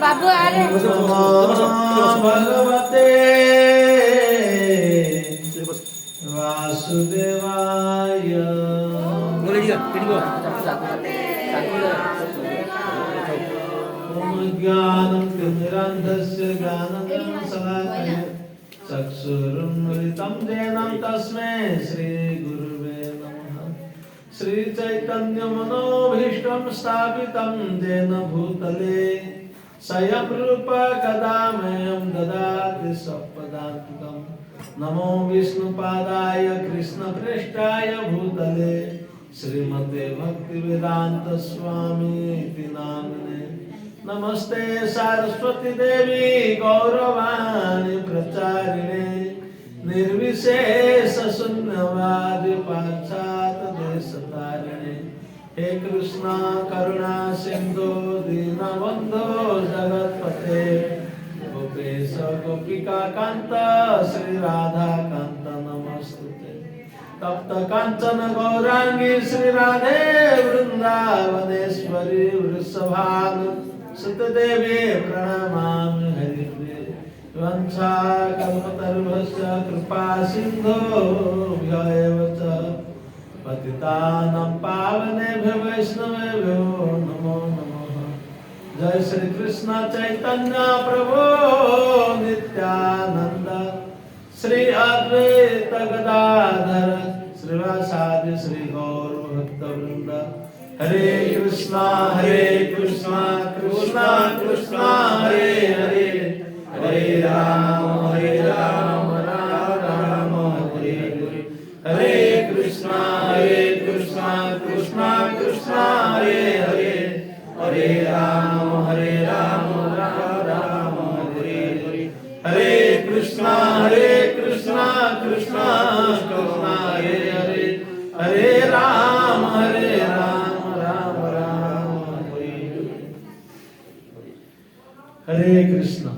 बाबू आ रहे भगवते वासुदेवाय ज्ञानं तिमिरान्धस्य ज्ञानञ्जनं शलाकया चक्षुरुन्मिलितं येन तस्मै श्रीगुरुवे नमः। श्रीचैतन्यमनोभीष्टं स्थापितं येन भूतले स्वयं रूप कदा मह्यं ददाति स्वपदान्तिकम् नमो विष्णुपादाय कृष्णप्रेष्ठाय भूतले श्रीमते भक्तिवेदांत स्वामी नामिने नमस्ते सरस्वती देवी गौरवाणी प्रचारिणे निर्विशेष शून्यवादी पाश्चात देशतारिणे हे कृष्णा करुणा सिंधु दीनबंधो जगत्पते गोपेश गोपिका कांत श्री राधा कांत नमस्तुते तप्त कांचन गौरांगी श्री राधे वृंदावनेश्वरी वृषभानु सुतदेवी प्रणमामि हरिप्रिये वंशा कल्पतरुभ्यश्च कृपा सिन्धुभ्यैव च पतितानां पावनेभ्यो वैष्णवेभ्यो नमो नमः जय श्री कृष्ण चैतन्य प्रभु नित्यानंद श्री अद्वैत गदाधर श्रीवासादि श्री गौर भक्त वृंद हरे कृष्णा कृष्णा कृष्णा हरे हरे हरे राम राम राम हरे हरे हरे कृष्णा कृष्णा कृष्णा हरे हरे हरे राम राम राम हरे हरे हरे कृष्णा कृष्णा कृष्णा हरे हरे हरे राम राम हरे हरे कृष्णा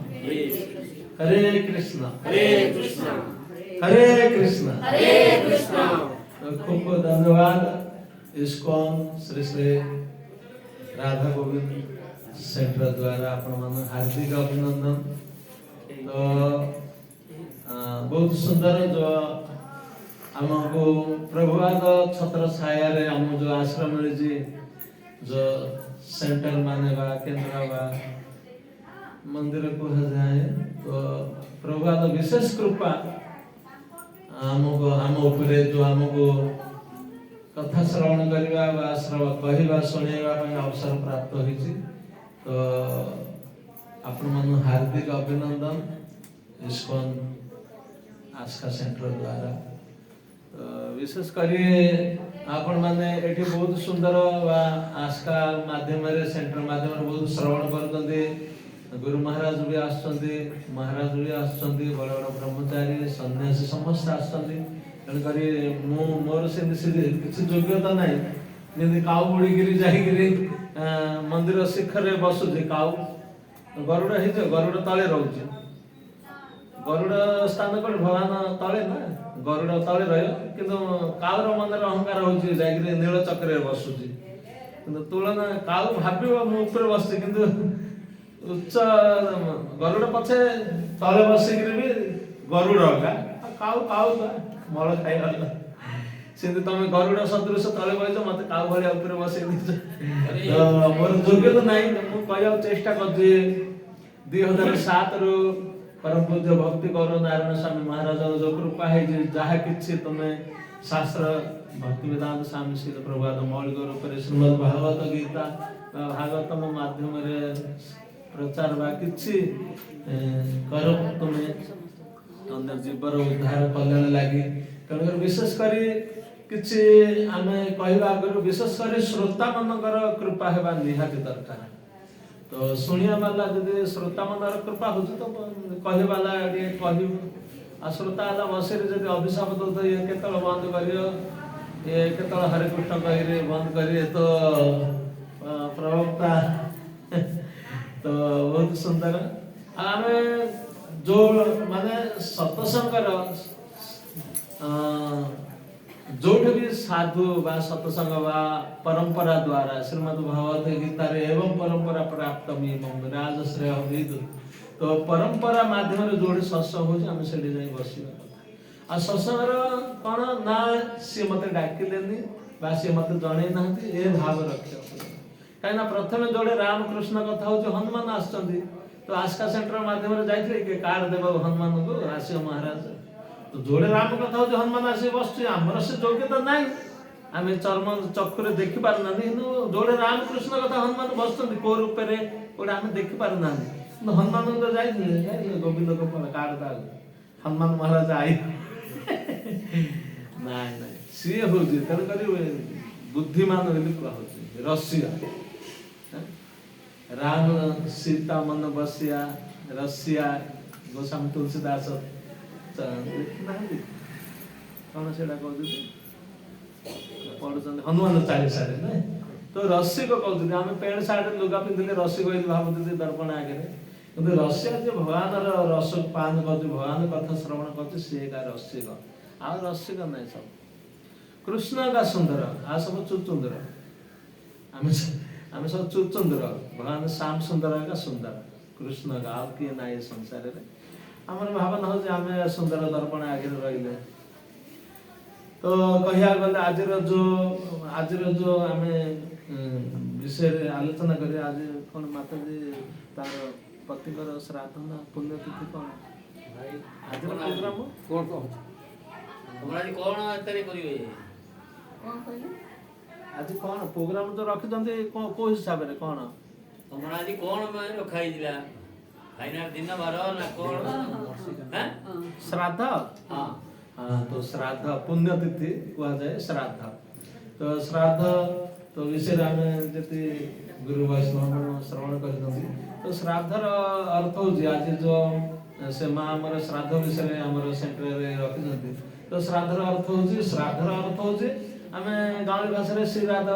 हरे कृष्णा खूब धन्यवाद इस्कॉन श्री श्री राधा गोविंद सेंटर द्वारा आपण मन हार्दिक अभिनंदन तो बहुत सुंदर जो हमको प्रभुवाद छत्र छाया रे हम जो आश्रम रे जी जो सेंटर माने बा केंद्र बा मंदिर को जाए तो प्रभुवाद विशेष कृपा हमको हम ऊपर जो हमको कथा श्रवण करवा बा श्रवण कहवा सुनेवा अवसर प्राप्त होइछि तो आपण मन हार्दिक अभिनंदन इस्कॉन आस्का सेंटर द्वारा तो विशेष करी आपण माने एठी बहुत सुंदर बा आस्का माध्यम रे सेंटर माध्यम रे बहुत श्रवण करतंते गुरु महाराज भी आछंती महाराज भी आछंती बड़ बड़ ब्रह्मचारी सन्यासी समस्त आछंती तेणु करी मोर से किसी योग्यता नहीं जेमती काउ बुड़ीगिरी जाइगिरी मंदिर शिखर रे बसुचे काउ गरुड़ ही गरुड़ तले रहउचे गरुड़ स्थान कोड भगवान तले ना गरुड़ तले रह किंतु काउर मनर अहंकार होउचे जाइगिरी नील चक्र रे बसुचे किंतु तुलना काउ भाबिबो मु ऊपर बसचे किंतु उच्च गरुड़ पछे तले बसिगिरी भी गरुड़ का काउ काउ मल खाई सेंति तमे गरुड़ सदृश तले बइछ मते काउ भलिया ऊपर बसै दिछ मोर योग्यता नाही मु कहया चेष्टा करछि 2007 रु परम पूज्य भक्ति गौर नारायण स्वामी महाराज जो कृपा है जहा किछि तमे शास्त्र भक्ति वेदांत स्वामी श्री प्रभुपाद मौलिक रूप रे श्रीमद् भागवत गीता भागवतम माध्यम रे प्रचार बा किछि करो तमे अंदर जीवर उद्धार कल्याण लागि तेणुकर विशेष करी किछि आमे कहबा आगर विशेष करी श्रोता मनकर कृपा हेबा निहाती दरकार तो सुनिया वाला जदि श्रोता मनर कृपा होछ तो कहे वाला ये कहब आ श्रोता वाला बसेर जदि अभिशाप दो ये केतल बंद करियो ये केतल हरे कृष्ण कहिरे बंद करिए तो प्रवक्ता तो बहुत सुंदर आमे जो माने सत्संगर जो भी साधु बा सत्संग बा परंपरा द्वारा श्रीमद् भागवत गीता रे एवं परंपरा प्राप्त मिमं राजश्रेय विद तो परंपरा माध्यम रे जोड़ी सत्संग हो हम सेठी जाई बसिबा कथा आ सत्संग कोन ना से मते डाकिलेनी बा से मते जणे नाहंती ए भाव रखियो काइना प्रथमे जोड़े रामकृष्ण कथा हो जो हनुमान आछंती तो आस्का सेंटर माध्यम रे जाइथिले के कार्ड देबा हनुमान को राशियो महाराज तो जोड़े राम कथा हो जो हनुमान आसी बसछि हमर से योग्यता नाही आमे चर्म चक्षुरे देखि पार ना जोड़े रामकृष्ण कथा हनुमान बसछंती को रूप रे ओडा हम देखि पार ना हनुमान तो जाइथिले गोविंद को कार्ड दा हनुमान महाराज आई ନାଇଁ ନାଇଁ ସିଏ ହଉଛି ତେଣୁକରି ବୁଦ୍ଧିମାନ ବୋଲି କୁହାହଉଛି ରସିଆ ରାମ ସୀତା ମନ ବସିଆ ରସିଆ ଗୋସ୍ୱାମୀ ତୁଳସୀଦାସ ଦେଖିନାହାନ୍ତି କଣ ସେଇଟା କହୁଛନ୍ତି ପଢୁଛନ୍ତି ହନୁମାନ ଚାଳିଶାରେ ନାଇଁ ତ ରସିକ କହୁଛନ୍ତି ଆମେ ପ୍ୟାଣ୍ଟ ସାର୍ଟ ଲୁଗା ପିନ୍ଧିଲେ ରସିକ ବୋଲି ଭାବୁଛନ୍ତି ଦର୍ପଣ ଆଗରେ କିନ୍ତୁ ରସିକ ଯେ ଭଗବାନର ରସ ପାନ କରୁଛି ଭଗବାନ କଥା ଶ୍ରବଣ କରୁଛି ସିଏ ଏକା ରସିକ ଆଉ ରସିକ ନାହିଁ ସବୁ କୃଷ୍ଣ ଏକା ସୁନ୍ଦର ଆଉ ସବୁ ଚୁଚୁନ୍ଦର ଆମେ ସବୁ ଚୁଚୁନ୍ଦର ଭଗବାନ ଶ୍ୟାମ ସୁନ୍ଦର ଏକା ସୁନ୍ଦର କୃଷ୍ଣ ଏକା ଆଉ କିଏ ନାହିଁ ଏ ସଂସାରରେ ଆମର ଭାବନା ହଉଛି ଆମେ ସୁନ୍ଦର ଦର୍ପଣ ଆଗରେ ରହିଲେ ତ କହିବାକୁ ଗଲେ ଆଜିର ଯୋଉ ଆମେ ବିଷୟରେ ଆଲୋଚନା କରିବା ଆଜି କଣ ମାତାଜୀ ତାର ପତିଙ୍କର ଶ୍ରାଦ୍ଧ ନା ପୁଣ୍ୟତିଥି କଣ ଆଜିର ପ୍ରୋଗ୍ରାମ କଣ କହୁଛ ତମର ଆଜି କଣ ଏତରେ କରିବେ ଆଜି କଣ ପ୍ରୋଗ୍ରାମ ତ ରଖିଛନ୍ତି କୋଉ ହିସାବରେ କଣ ତମର ଆଜି କଣ ରଖା ହେଇଥିଲା ଫାଇନାଲ ଦିନ ବାର ନା କଣ ଶ୍ରାଦ୍ଧ ହଁ ତ ଶ୍ରାଦ୍ଧ ପୁଣ୍ୟତିଥି କୁହାଯାଏ ଶ୍ରାଦ୍ଧ ତ ଶ୍ରାଦ୍ଧ ତ ବିଷୟରେ ଆମେ ଯେତେ ଗୁରୁ ବୈଷ୍ଣବ ଶ୍ରବଣ କରିଛନ୍ତି ତ ଶ୍ରାଦ୍ଧର ଅର୍ଥ ହଉଛି ଆଜି ଯୋଉ ସେ ମା ଆମର ଶ୍ରାଦ୍ଧ ବିଷୟରେ ଆମର ସେଣ୍ଟରରେ ରଖିଛନ୍ତି ତ ଶ୍ରାଦ୍ଧର ଅର୍ଥ ହଉଛି ଆମେ ଗାଉଁଲି ଭାଷାରେ ଶ୍ରୀରାଧ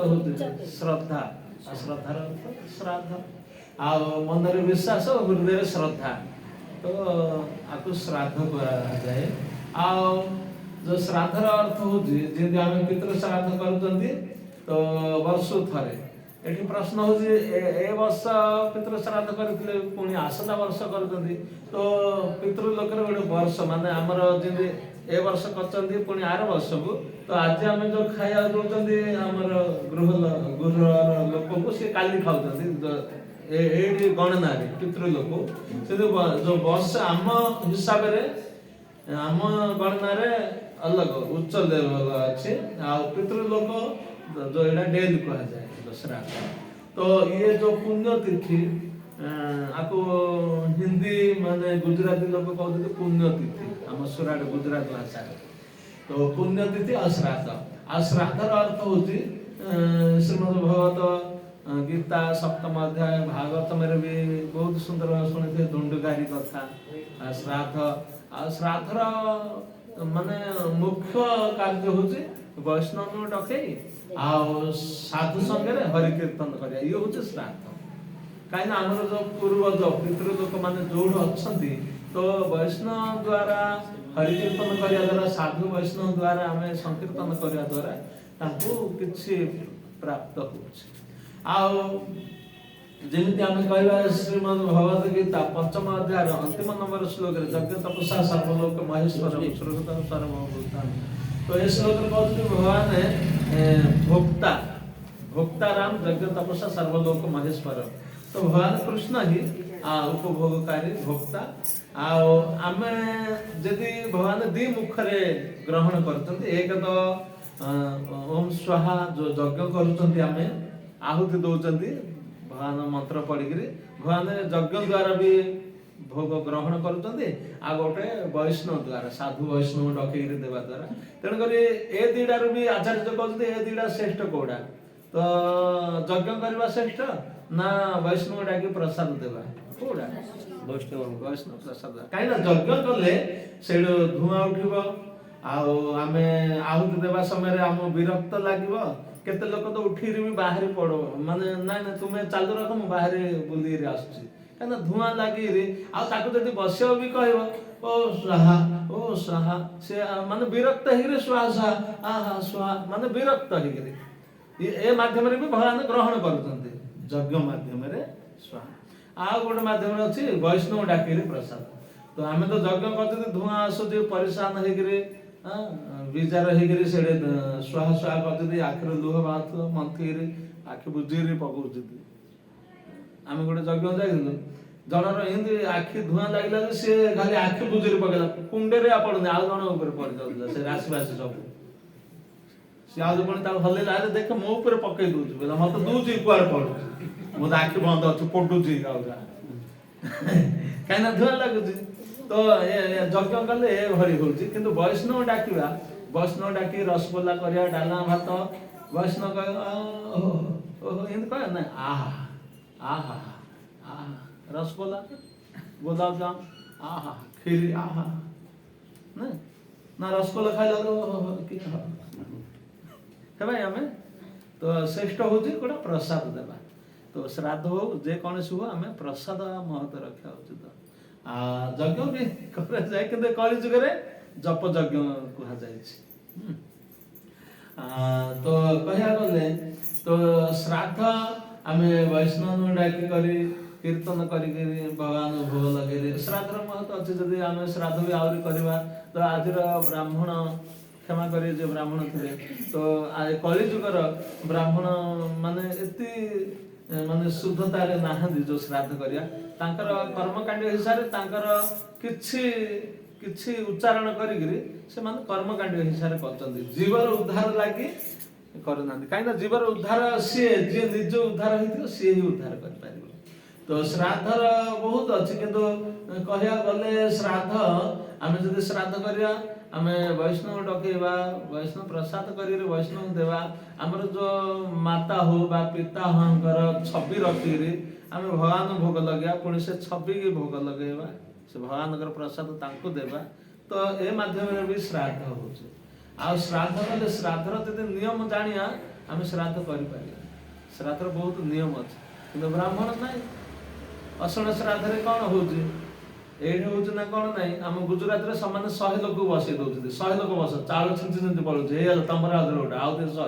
ହଉଛି ଶ୍ରଦ୍ଧା ଆଉ ଶ୍ରଦ୍ଧାର ଅର୍ଥ ଶ୍ରାଦ୍ଧ ଆଉ ମନରେ ବିଶ୍ୱାସ ହୃଦୟରେ ଶ୍ରଦ୍ଧା ତ ଆକୁ ଶ୍ରାଦ୍ଧ କୁହାଯାଏ ଆଉ ଯୋଉ ଶ୍ରାଦ୍ଧର ଅର୍ଥ ହଉଛି ଯେମିତି ଆମେ ପିତୃ ଶ୍ରାଦ୍ଧ କରୁଛନ୍ତି ତ ବର୍ଷକୁ ଥରେ ଏଠି ପ୍ରଶ୍ନ ହଉଛି ଏ ବର୍ଷ ପିତୃ ଶ୍ରାଦ୍ଧ କରିଥିଲେ ପୁଣି ଆସନ୍ତା ବର୍ଷ କରୁଛନ୍ତି ତ ପିତୃ ଲୋକର ଗୋଟେ ବର୍ଷ ମାନେ ଆମର ଯେମିତି ଏ ବର୍ଷ କରିଛନ୍ତି ପୁଣି ଆର ବର୍ଷକୁ ତ ଆଜି ଆମେ ଯୋଉ ଖାଇବା ଦଉଛନ୍ତି ଆମର ଗୃହର ଲୋକଙ୍କୁ ସେ କାଲି ଖାଉଛନ୍ତି ଏଇଠି ଗଣନାରେ ପିତୃ ଲୋକ ସେ ଯୋଉ ବର୍ଷ ଆମ ହିସାବରେ ଆମ ଗଣନାରେ ଅଲଗା ଉଚ୍ଚ ଲେଭେଲ ଅଛି ଆଉ ପିତୃ ଲୋକ ଯୋଉ ଏଇଟା ଡେଲି କୁହାଯାଏ ଶ୍ରାଦ୍ଧ ତ ଇଏ ଯୋଉ ପୁଣ୍ୟ ତିଥି ଆକୁ ହିନ୍ଦୀ ମାନେ ଗୁଜୁରାଟୀ ଲୋକ କହୁଛନ୍ତି ପୁଣ୍ୟ ତିଥି ଆମ ସୁରାଟ ଗୁଜୁରାଟ ଭାଷାରେ ତ ପୁଣ୍ୟ ତିଥି ଆଉ ଶ୍ରାଦ୍ଧର ଅର୍ଥ ହଉଛି ଶ୍ରୀମଦ ଭଗବତ ଗୀତା ସପ୍ତମ ଅଧ୍ୟାୟ ଭାଗବତମରେ ବି ବହୁତ ସୁନ୍ଦର ଶୁଣିଥିବେ ଦଣ୍ଡୁକାରୀ କଥା ଆଉ ଶ୍ରାଦ୍ଧର ମାନେ ମୁଖ୍ୟ କାର୍ଯ୍ୟ ହଉଛି ବୈଷ୍ଣବଙ୍କୁ ଡକେଇ ଆଉ ସାଧୁ ସଙ୍ଗରେ ହରି କୀର୍ତ୍ତନ କରିବା ଇଏ ହଉଛି ଶ୍ରାଦ୍ଧ କାହିଁକି ନା ଆମର ଯୋଉ ପୂର୍ବଜ ପିତୃ ଲୋକମାନେ ଯୋଉଠି ଅଛନ୍ତି ତ ବୈଷ୍ଣବ ଦ୍ଵାରା ହରି କୀର୍ତ୍ତନ କରିବା ଦ୍ୱାରା ସାଧୁ ବୈଷ୍ଣବ ଦ୍ୱାରା ଆମେ ସଂକୀର୍ତ୍ତନ କରିବା ଦ୍ୱାରା ତାଙ୍କୁ କିଛି ପ୍ରାପ୍ତ ହଉଛି ଆଉ ଯେମିତି ଆମେ କହିବା ଶ୍ରୀମଦ୍ ଭଗବତ ଗୀତା ପଞ୍ଚମ ଅଧ୍ୟାୟର ଅନ୍ତିମ ନମ୍ବର ଶ୍ଲୋକରେ ଯଜ୍ଞ ତପସ୍ୟା ସର୍ବଲୋକ ମହେଶ୍ୱର ସ୍ୱର୍ଗତଃ ସର୍ବଭୂତାନି ତ ଏ ଶ୍ଲୋକରେ କହୁଛନ୍ତି ଭଗବାନ ଭୋକ୍ତା ରାମ ଯଜ୍ଞ ତପସ୍ୟା ସର୍ବଲୋକ ମହେଶ୍ୱର ତ ଭଗବାନ କୃଷ୍ଣ ହିଁ ଉପଭୋଗକାରୀ ଭୋକ୍ତା ଆଉ ଆମେ ଯଦି ଭଗବାନ ଦି ମୁଖରେ ଗ୍ରହଣ କରୁଛନ୍ତି ଏକ ତ ଓମ୍ ସ୍ୱାହା ଯୋଉ ଯଜ୍ଞ କରୁଛନ୍ତି ଆମେ ଆହୁତି ଦଉଛନ୍ତି ଭଗବାନ ମନ୍ତ୍ର ପଢିକିରି ଭଗବାନ ଯଜ୍ଞ ଦ୍ୱାରା ବି ଭୋଗ ଗ୍ରହଣ କରୁଛନ୍ତି ଆଉ ଗୋଟେ ବୈଷ୍ଣବ ଦ୍ୱାରା ସାଧୁ ବୈଷ୍ଣବ ଡକେଇକିରି ଦେବା ଦ୍ୱାରା ତେଣୁକରି ଏ ଦିଟାରୁ ବି ଆଚାର୍ଯ୍ୟ କହୁଛନ୍ତି ଏ ଦିଟା ଶ୍ରେଷ୍ଠ କୋଉଟା ତ ଯଜ୍ଞ କରିବା ଶ୍ରେଷ୍ଠ ନା ବୈଷ୍ଣବ ଡାକି ପ୍ରସାଦ ଦେବା କୋଉଟା ବୈଷ୍ଣବ ପ୍ରସାଦ କାହିଁକି ନା ଯଜ୍ଞ କଲେ ସେଇଠୁ ଧୂଆଁ ଉଠିବ ଆଉ ଆମେ ଆହୁତି ଦେବା ସମୟରେ ଆମକୁ ବିରକ୍ତ ଲାଗିବ କେତେ ଲୋକ ତ ଉଠିକିରି ବି ବାହାରି ପଡ ମାନେ ନାଇଁ ତୁମେ ଚାଲୁ ରଖ ମୁଁ ବାହାରେ ବୁଲିକିରି ଆସୁଛି କାହିଁକିନା ଧୂଆଁ ଲାଗିକିରି ଆଉ ତାକୁ ଯଦି ବସିବ ବି କହିବ ଓ ସ୍ୱାହା ସେ ମାନେ ବିରକ୍ତ ହେଇକିରି ସ୍ୱାହା ମାନେ ବିରକ୍ତ ହେଇକିରି ଏ ମାଧ୍ୟମରେ ବି ଭଗବାନ ଗ୍ରହଣ କରୁଛନ୍ତି ଯଜ୍ଞ ମାଧ୍ୟମରେ ସ୍ୱାହା ଆଉ ଗୋଟେ ମାଧ୍ୟମରେ ଅଛି ବୈଷ୍ଣବ ଡାକିକିରି ପ୍ରସାଦ ତ ଆମେ ତ ଯଜ୍ଞ କରୁଛନ୍ତି ଧୂଆଁ ଆସୁଛି ପରିଶାନ ହେଇକିରି ବିଜାର ହେଇକିରି ସେଠି ସ୍ୱାହା କରୁଛନ୍ତି ଆଖିରୁ ଲୁହ ବାହାରୁଥିବ ମନ୍ଥିକିରି ଆଖି ବୁଝିକିରି ପକଉଛନ୍ତି ଆମେ ଗୋଟେ ଯଜ୍ଞ ଯାଇଥିଲୁ ଜଣର ଏମିତି ଆଖି ଧୂଆଁ ଲାଗିଲା ଯେ ସିଏ ଖାଲି ଆଖି ବୁଝିରି ପକେଇଲା କୁଣ୍ଡରେ ପଡୁନି ଆଉ ଜଣ ଉପରେ ପଡି ଯାଉଥିଲା ସେ ରାଶି ସବୁ ସିଏ ଆଉ ପୁଣି ତାକୁ ହଲେଇଲା ଆରେ ଦେଖ ମୋ ଉପରେ ପକେଇ ଦଉଛି ବୋଲେ ମତେ ଦଉଛି କୁଆଡେ ପଡୁଛି ମୋ ଆଖି ବନ୍ଦ ଅଛି ପଡୁଛି କାହିଁକିନା ଧୂଆଁ ଲାଗୁଛି ତ तो यज्ञ कले ए भरी होउची किंतु वैष्णव डाकिबा वैष्णव डाकी रसगोल्ला करिया डालना भात वैष्णव कह एंत कह ना आहा आहा आहा रसगोल्ला गुलाब जाम आहा खीर आहा ना ना रसगोल्ला खाइला तो कि हे भाई हमें तो श्रेष्ठ होची कोडा प्रसाद देबा तो श्राद्ध हो जे कौन हो आम प्रसाद महत्व रखा उचित यज्ञ भी करा जाए कि कली जुगे जप यज्ञ कह जाए तो कह गले तो श्राद्ध आम वैष्णव डाकी करी कीर्तन करी भगवान भोग लगे श्राद्ध महत्व अच्छे जदि आम श्राद्ध भी आहरी करवा तो आज ब्राह्मण क्षमा करे जो ब्राह्मण थे तो कली जुगर ब्राह्मण माने एति माने शुद्धतारे नाहंदी जो श्राद्ध करिया तांकर कर्मकांड हिसाब रे तांकर किछि उच्चारण करिगिरी से माने कर्मकांड हिसाब रे करचंदी जीवर उद्धार लागि करनांदी काइना जीवर उद्धार से जे निज उद्धार हिथियो से ही उद्धार कर पारिबो तो श्राद्धर बहुत अछि किंतु कहया गले श्राद्ध आमे जदि श्राद्ध करिया आमे वैष्णव डकेबा वैष्णव प्रसाद करी वैष्णव देवा आमर जो माता हो बा पिता हंकर छवि रखी आमे भगवान भोग लगे पुणी से छवि की भोग लगेबा से भगवान प्रसाद तांको देबा तो ए माध्यम रे भी श्राद्ध होचे आ श्राद्ध कले श्राद्धर जदि नियम जानिया आमे श्राद्ध करि पारिया श्राद्धर बहुत नियम अछि किंतु ब्राह्मण नाही असण श्राद्ध रे कोन होची एठी होची ना कोन नाही हम गुजरात रे समान 100 लोक बसै दोछथि 100 लोक बस चाल छिंची छिंची पळुछ हे तमरा आदर उठा आउ 100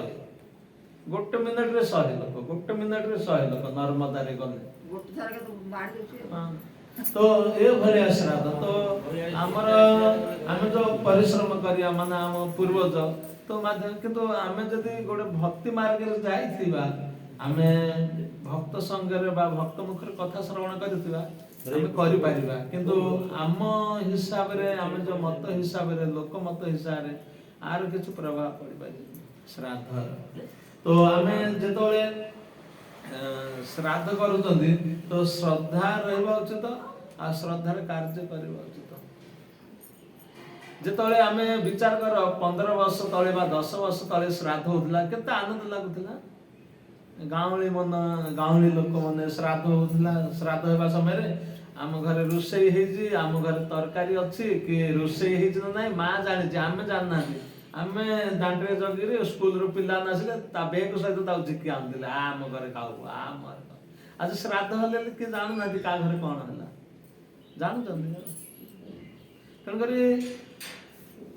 गोटे मिनिट रे 100 लोक गोटे मिनिट रे 100 लोक नर्मदा रे गले गोटे थर के तो बाड़ देछे तो ए भले श्राद्ध तो हमर हम जो परिश्रम करिया माने हम पूर्वज तो माध्यम किंतु आमे जदी गोटे भक्ति मार्ग रे जाईथिबा आमे भक्त संग रे बा भक्त मुख रे कथा श्रवण करथिबा आमे करि पारिबा किंतु आम हिसाब रे आमे जो मत हिसाब रे लोक मत हिसाब रे आर किछ प्रभाव पड़ि पारि श्राद्ध तो आमे जेतोले श्राद्ध करूचंदी तो श्रद्धा रहबा उचित आ श्रद्धा रे कार्य करबा उचित जेतोले आमे विचार कर 15 वर्ष तळे बा 10 वर्ष तळे श्राद्ध होतला केते आनंद लागुतला गाँवली मन गाँवली लोक मैंने श्राद्ध होता श्राद्ध होगा समय रे आम घर रोषे आम घर तरकारी अच्छी कि रोषे ना माँ जानी आम जानना आम दांडे जगिरी स्कूल रू पिला आसिले बेग सहित झिकी आनुले आम घर खाऊ आम आज श्राद्ध हेले कि जानू ना क्या घर कौन है जानुं तेणुक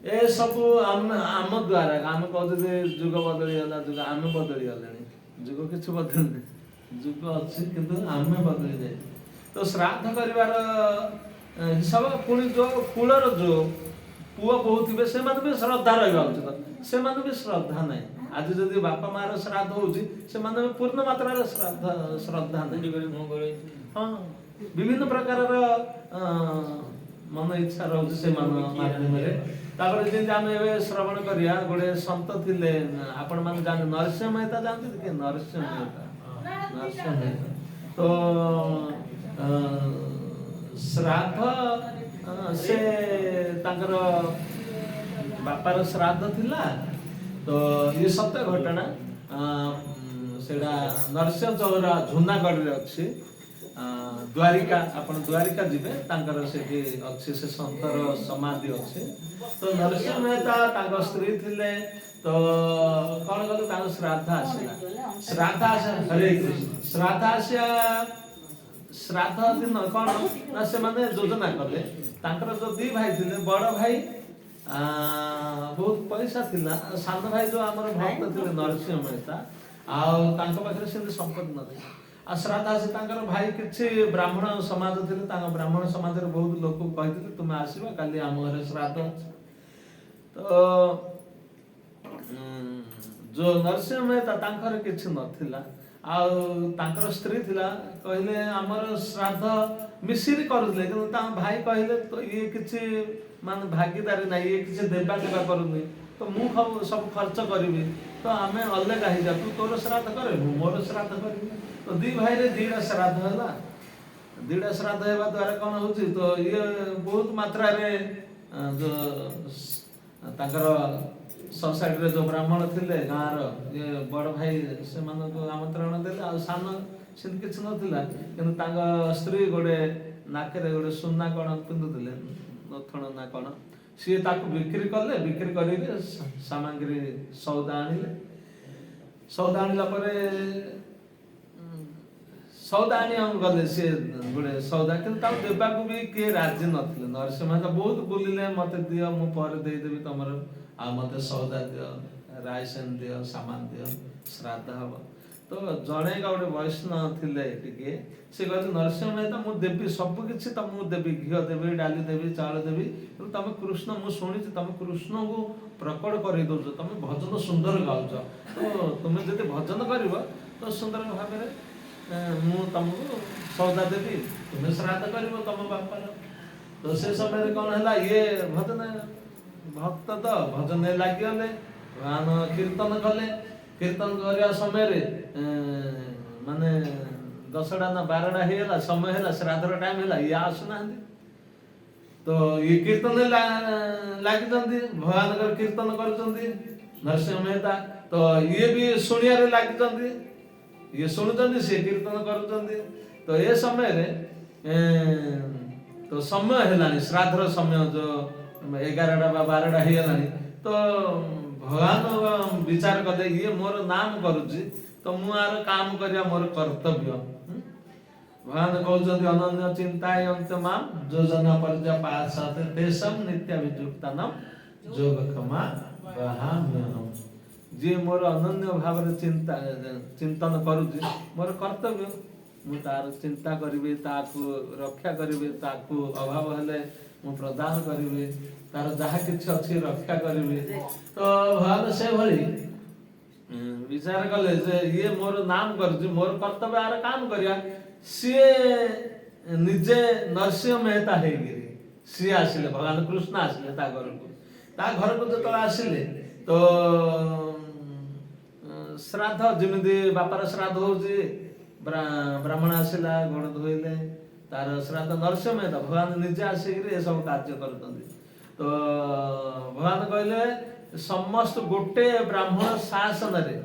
ए सब आम द्वारा आम कहते जुग बदली गला जुग आम बदली गले जुग किछु बदलने जुग अच्छी किंतु आमे बदली जाए तो श्राद्ध करिवार हिसाब पुणी जो कूलर जो पुआ बहुत थे से भी श्रद्धा रहा उचित से भी श्रद्धा ना आज जदि बापा मार श्राद्ध होची से पूर्ण मात्रा श्रद्धा नहीं हाँ विभिन्न प्रकार मन इच्छा रोचे से माध्यम तापर जे आमे श्रवण करिया गोटे संत थिले आपण माने जान नरसिंह मेहता जानते कि नरसिंह मेहता तो श्राद्ध से तांकर बापार श्राद्ध थिला तो ये सत्य घटना सेडा नरसिंह चौरा झुनागढ़ रे अछि द्वारिका अपन द्वारिका जिबे तांकर सेठी अछि से संतर समाधि अछि तो नरसिंह मेहता तांको स्त्री थिले तो कोन गलो तांको श्राद्ध आसिला श्राद्ध आसे हरे कृष्ण श्राद्ध आसिया श्राद्ध दिन कोन ना से माने योजना करले तांकर जो दी भाई थिले बड़ भाई बहुत पैसा थिला सान भाई जो हमर भक्त थिले नरसिंह मेहता आ तांको पाखरे से संपत्ति न आ श्राद्ध आसे तांकर भाई किछि ब्राह्मण समाज थिले तांको ब्राह्मण समाज रे बहुत लोक कहिथिले तुमे आसीबा काली हम घरे श्राद्ध तो जो नरसिंह मेहता तांकर किछि नथिला आ तांकर स्त्री थिला कहले हमर श्राद्ध मिसिरी करले किंतु ता भाई कहले तो ये किछि मान भागीदारी नै ये किछि देबा करूनी तो मु सब खर्च करिवि तो आमे अलग आही जा तू तोर श्राद्ध करे मोर श्राद्ध करिवि तो दी भाई रे दीरा श्राद्ध होला ଦିଟା ଶ୍ରାଦ୍ଧ ହେବା ଦ୍ୱାରା କ'ଣ ହେଉଛି ତ ଇଏ ବହୁତ ମାତ୍ରାରେ ତାଙ୍କର ସୋସାଇଟିରେ ଯେଉଁ ବ୍ରାହ୍ମଣ ଥିଲେ ଗାଁର ଇଏ ବଡ଼ ଭାଇ ସେମାନଙ୍କୁ ଆମନ୍ତ୍ରଣ ଦେଲେ। ଆଉ ସାନ ସେମିତି କିଛି ନଥିଲା, କିନ୍ତୁ ତାଙ୍କ ସ୍ତ୍ରୀ ଗୋଟେ ନାକରେ ଗୋଟେ ସୁନା କ'ଣ ପିନ୍ଧୁଥିଲେ, ନଥଣ ନା କ'ଣ, ସିଏ ତାକୁ ବିକ୍ରି କଲେ। ବିକ୍ରି କରିକି ସାମଗ୍ରୀ ସଉଦା ଆଣିଲେ। ସଉଦା ଆଣିଲା ପରେ ସଉଦା ଆଣିବାକୁ ଗଲେ ସିଏ ଗୋଟେ ସଉଦା, କିନ୍ତୁ ତାକୁ ଦେବାକୁ ବି କିଏ ରାଜି ନଥିଲେ। ନରସିଂହ ମେହତା ବହୁତ ବୁଲିଲେ, ମତେ ଦିଅ ମୁଁ ପରେ ଦେଇଦେବି ତମର, ଆଉ ମତେ ସଉଦା ଦିଅ, ରାଇସନ ଦିଅ, ସାମାନ ଦିଅ, ଶ୍ରାଦ୍ଧ ହବ। ତ ଜଣେ ଗୋଟେ ବୈଷ୍ଣବ ଥିଲେ ଟିକେ, ସେ କହିଲେ ନରସିଂହ ମେହତା ମୁଁ ଦେବି, ସବୁ କିଛି ତମକୁ ଦେବି, ଘିଅ ଦେବି, ଡାଲି ଦେବି, ଚାଉଳ ଦେବି, କିନ୍ତୁ ତମେ କୃଷ୍ଣ, ମୁଁ ଶୁଣିଛି ତମେ କୃଷ୍ଣଙ୍କୁ ପ୍ରକଟ କରିଦଉଛ, ତମେ ଭଜନ ସୁନ୍ଦର ଗାଉଛ, ତ ତୁମେ ଯଦି ଭଜନ କରିବ ତ ସୁନ୍ଦର ଭାବରେ ମୁଁ ତମକୁ ସଉଦା ଦେବି, ତୁମେ ଶ୍ରାଦ୍ଧ କରିବ ତମ ବାପାର। ତ ସେ ସମୟରେ କ'ଣ ହେଲା, ଇଏ ଭଜନ ଭକ୍ତ ତ ଭଜନରେ ଲାଗିଗଲେ, କୀର୍ତ୍ତନ କଲେ। କୀର୍ତ୍ତନ କରିବା ସମୟରେ ମାନେ 10ଟା ନା 12ଟା ହେଇଗଲା, ସମୟ ହେଲା, ଶ୍ରାଦ୍ଧର ଟାଇମ ହେଲା, ଇଏ ଆସୁନାହାନ୍ତି। ତ ଇଏ କୀର୍ତ୍ତନରେ ଲାଗିଛନ୍ତି, ଭଗବାନଙ୍କର କୀର୍ତ୍ତନ କରୁଛନ୍ତି ନରସିଂହ ମେହତା। ତ ଇଏ ବି ଶୁଣିବାରେ ଲାଗିଛନ୍ତି, ଇଏ ଶୁଣୁଛନ୍ତି, ସିଏ କୀର୍ତ୍ତନ କରୁଛନ୍ତି। ତ ଏ ସମୟରେ ତ ସମୟ ହେଲାଣି, ଶ୍ରାଦ୍ଧର ସମୟ ଯୋଉ 11ଟା ବା 12ଟା ହେଇଗଲାଣି। ତ ଭଗବାନ ବିଚାର କଲେ, ଇଏ ମୋର ନାମ କରୁଛି, ତ ମୁଁ ଆର କାମ କରିବା ମୋର କର୍ତ୍ତବ୍ୟ। ଭଗବାନ କହୁଛନ୍ତି ଅନନ୍ୟ ଚିନ୍ତାୟନ୍ତ ମାମ୍ ଯୋଜନା ପର୍ଯ୍ୟା ପାଶାତ ତେଷାଂ ନିତ୍ୟାଭିଯୁକ୍ତାନାଂ ଯୋଗକ୍ଷମା ବହାମ୍ୟହମ୍। ଯିଏ ମୋର ଅନନ୍ୟ ଭାବରେ ଚିନ୍ତନ କରୁଛି, ମୋର କର୍ତ୍ତବ୍ୟ, ମୁଁ ତାର ଚିନ୍ତା କରିବି, ତାକୁ ରକ୍ଷା କରିବି, ତାକୁ ଅଭାବ ହେଲେ ମୁଁ ପ୍ରଦାନ କରିବି, ତାର ଯାହା କିଛି ଅଛି ରକ୍ଷା କରିବି। ତ ଭଗବାନ ସେଭଳି ବିଚାର କଲେ ଯେ ଇଏ ମୋର ନାମ କରୁଛି, ମୋର କର୍ତ୍ତବ୍ୟ ଆର କାମ କରିବା। ସିଏ ନିଜେ ନରସିଂହ ମେହତା ହେଇକିରି ସିଏ ଆସିଲେ, ଭଗବାନ କୃଷ୍ଣ ଆସିଲେ ତା ଘରକୁ। ତା ଘରକୁ ଯେତେବେଳେ ଆସିଲେ ତ ଶ୍ରାଦ୍ଧ ଯେମିତି ବାପାର ଶ୍ରାଦ୍ଧ ହଉଛି, ବ୍ରାହ୍ମଣ ଆସିଲା, ଗୋଡ଼ ଧୋଇଲେ, ତାର ଶ୍ରାଦ୍ଧ ନରସିଂହ ମେହତା ଭଗବାନ ନିଜେ ଆସିକିରି ଏସବୁ କାର୍ଯ୍ୟ କରୁଛନ୍ତି। ତ ଭଗବାନ କହିଲେ ସମସ୍ତ ଗୋଟେ ବ୍ରାହ୍ମଣ ଶାସନରେ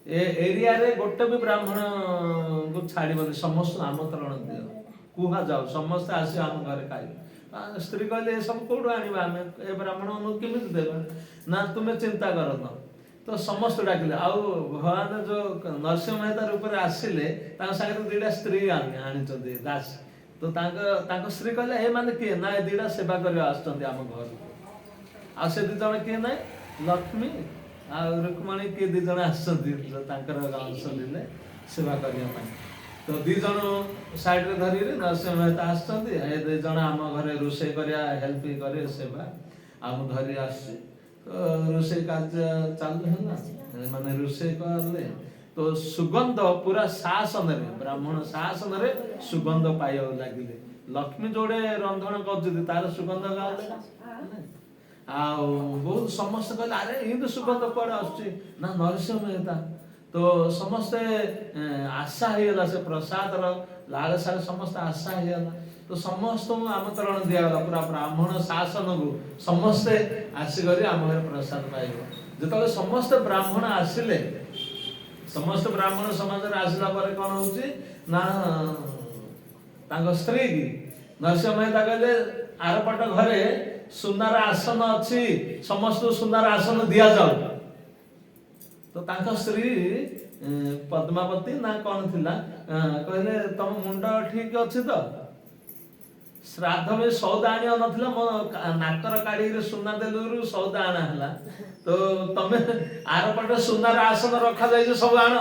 ଏ ଏରିଆରେ ଗୋଟେ ବି ବ୍ରାହ୍ମଣକୁ ଛାଡ଼ିବନି, ସମସ୍ତଙ୍କୁ ଆମନ୍ତ୍ରଣ ଦିଅ, କୁହାଯାଉ ସମସ୍ତେ ଆସି ଆମ ଘରେ ଖାଇବେ। ସ୍ତ୍ରୀ କହିଲେ ଏସବୁ କୋଉଠୁ ଆଣିବା, ଆମେ ଏ ବ୍ରାହ୍ମଣଙ୍କୁ କେମିତି ଦେବା? ନା ତୁମେ ଚିନ୍ତା କରନ। ତ ସମସ୍ତେ ଡାକିଲେ। ଆଉ ଭଗବାନ ଯୋଉ ନରସିଂହ ମେହତା ରୂପରେ ଆସିଲେ, ତାଙ୍କ ସାଙ୍ଗରେ ଦିଟା ସ୍ତ୍ରୀ ଆଣିଛନ୍ତି ଦାସ। ତ ତାଙ୍କ ସ୍ତ୍ରୀ କହିଲେ ଏମାନେ କିଏ? ନା ଏ ଦିଟା ସେବା କରିବା ଆସୁଛନ୍ତି ଆମ ଘରକୁ। ଆଉ ସେ 2 ଜଣ କିଏ? ନାହିଁ ଲକ୍ଷ୍ମୀ ଆଉ ରୁକ୍ମଣୀ, କିଏ 2 ଜଣ ଆସିଛନ୍ତି ତାଙ୍କର ଅଂଶ ଥିଲେ ସେବା କରିବା ପାଇଁ। ତ 2 ଜଣ ସାଇଡରେ ଧରିକିରି ନରସିଂହ ମେହତା ଆସିଛନ୍ତି, ଏ 2 ଜଣ ଆମ ଘରେ ରୋଷେଇ କରିବା ହେଲ୍ପ କରେ, ସେବା ଆଉ ମୁଁ ଧରି ଆସିଛି। ତ ରୋଷେଇ କାର୍ଯ୍ୟ ଚାଲୁ ହେଲା, ମାନେ ରୋଷେଇ କଲେ। ତ ସୁଗନ୍ଧ ପୁରା ଶାସନରେ, ବ୍ରାହ୍ମଣ ଶାସନରେ ସୁଗନ୍ଧ ପାଇବାକୁ ଲାଗିଲେ। ଲକ୍ଷ୍ମୀ ଯୋଉଟେ ରନ୍ଧନ କରୁଛନ୍ତି ତାର ସୁଗନ୍ଧ ଗାଉଲେ। ଆଉ ବହୁତ ସମସ୍ତେ କହିଲେ ଆରେ ଏମିତି ସୁଗନ୍ଧ କୁଆଡେ ଆସୁଛି? ନା ନରସିଂହ ମେହତା। ତ ସମସ୍ତେ ଆଶା ହେଇଗଲା, ସେ ପ୍ରସାଦର ଲାଳସାରେ ସମସ୍ତେ ଆଶା ହେଇଗଲା। ତ ସମସ୍ତଙ୍କୁ ଆମନ୍ତ୍ରଣ ଦିଆଗଲା, ପୁରା ବ୍ରାହ୍ମଣ ଶାସନକୁ ସମସ୍ତେ ଆସିକରି ଆମ ଘରେ ପ୍ରସାଦ ପାଇବ। ଯେତେବେଳେ ସମସ୍ତେ ବ୍ରାହ୍ମଣ ଆସିଲେ, ସମସ୍ତେ ବ୍ରାହ୍ମଣ ସମାଜରେ ଆସିଲା ପରେ କ'ଣ ହଉଛି ନା ତାଙ୍କ ସ୍ତ୍ରୀ କି ନରସିଂହ ମେହତା କହିଲେ ଆରପଟ ଘରେ ସୁନାର ଆସନ ଅଛି, ସମସ୍ତଙ୍କୁ ସୁନାର ଆସନ ଦିଆଯାଉ। ତ ତାଙ୍କ ସ୍ତ୍ରୀ ପଦ୍ମାବତୀ ନା କ'ଣ ଥିଲା, କହିଲେ ତମ ମୁଣ୍ଡ ଠିକ ଅଛି ତ? ଶ୍ରାଦ୍ଧ ବି ସଉଦା ଆଣିବା ନଥିଲା, ମୋ ନାକର କାଢିକିରି ସୁନା ଦେଲୁରୁ ସଉଦା ଆଣା ହେଲା। ତ ତମେ ଆରପଟେ ସୁନାର ଆସନ ରଖାଯାଇଛି, ସବୁ ଆଣ।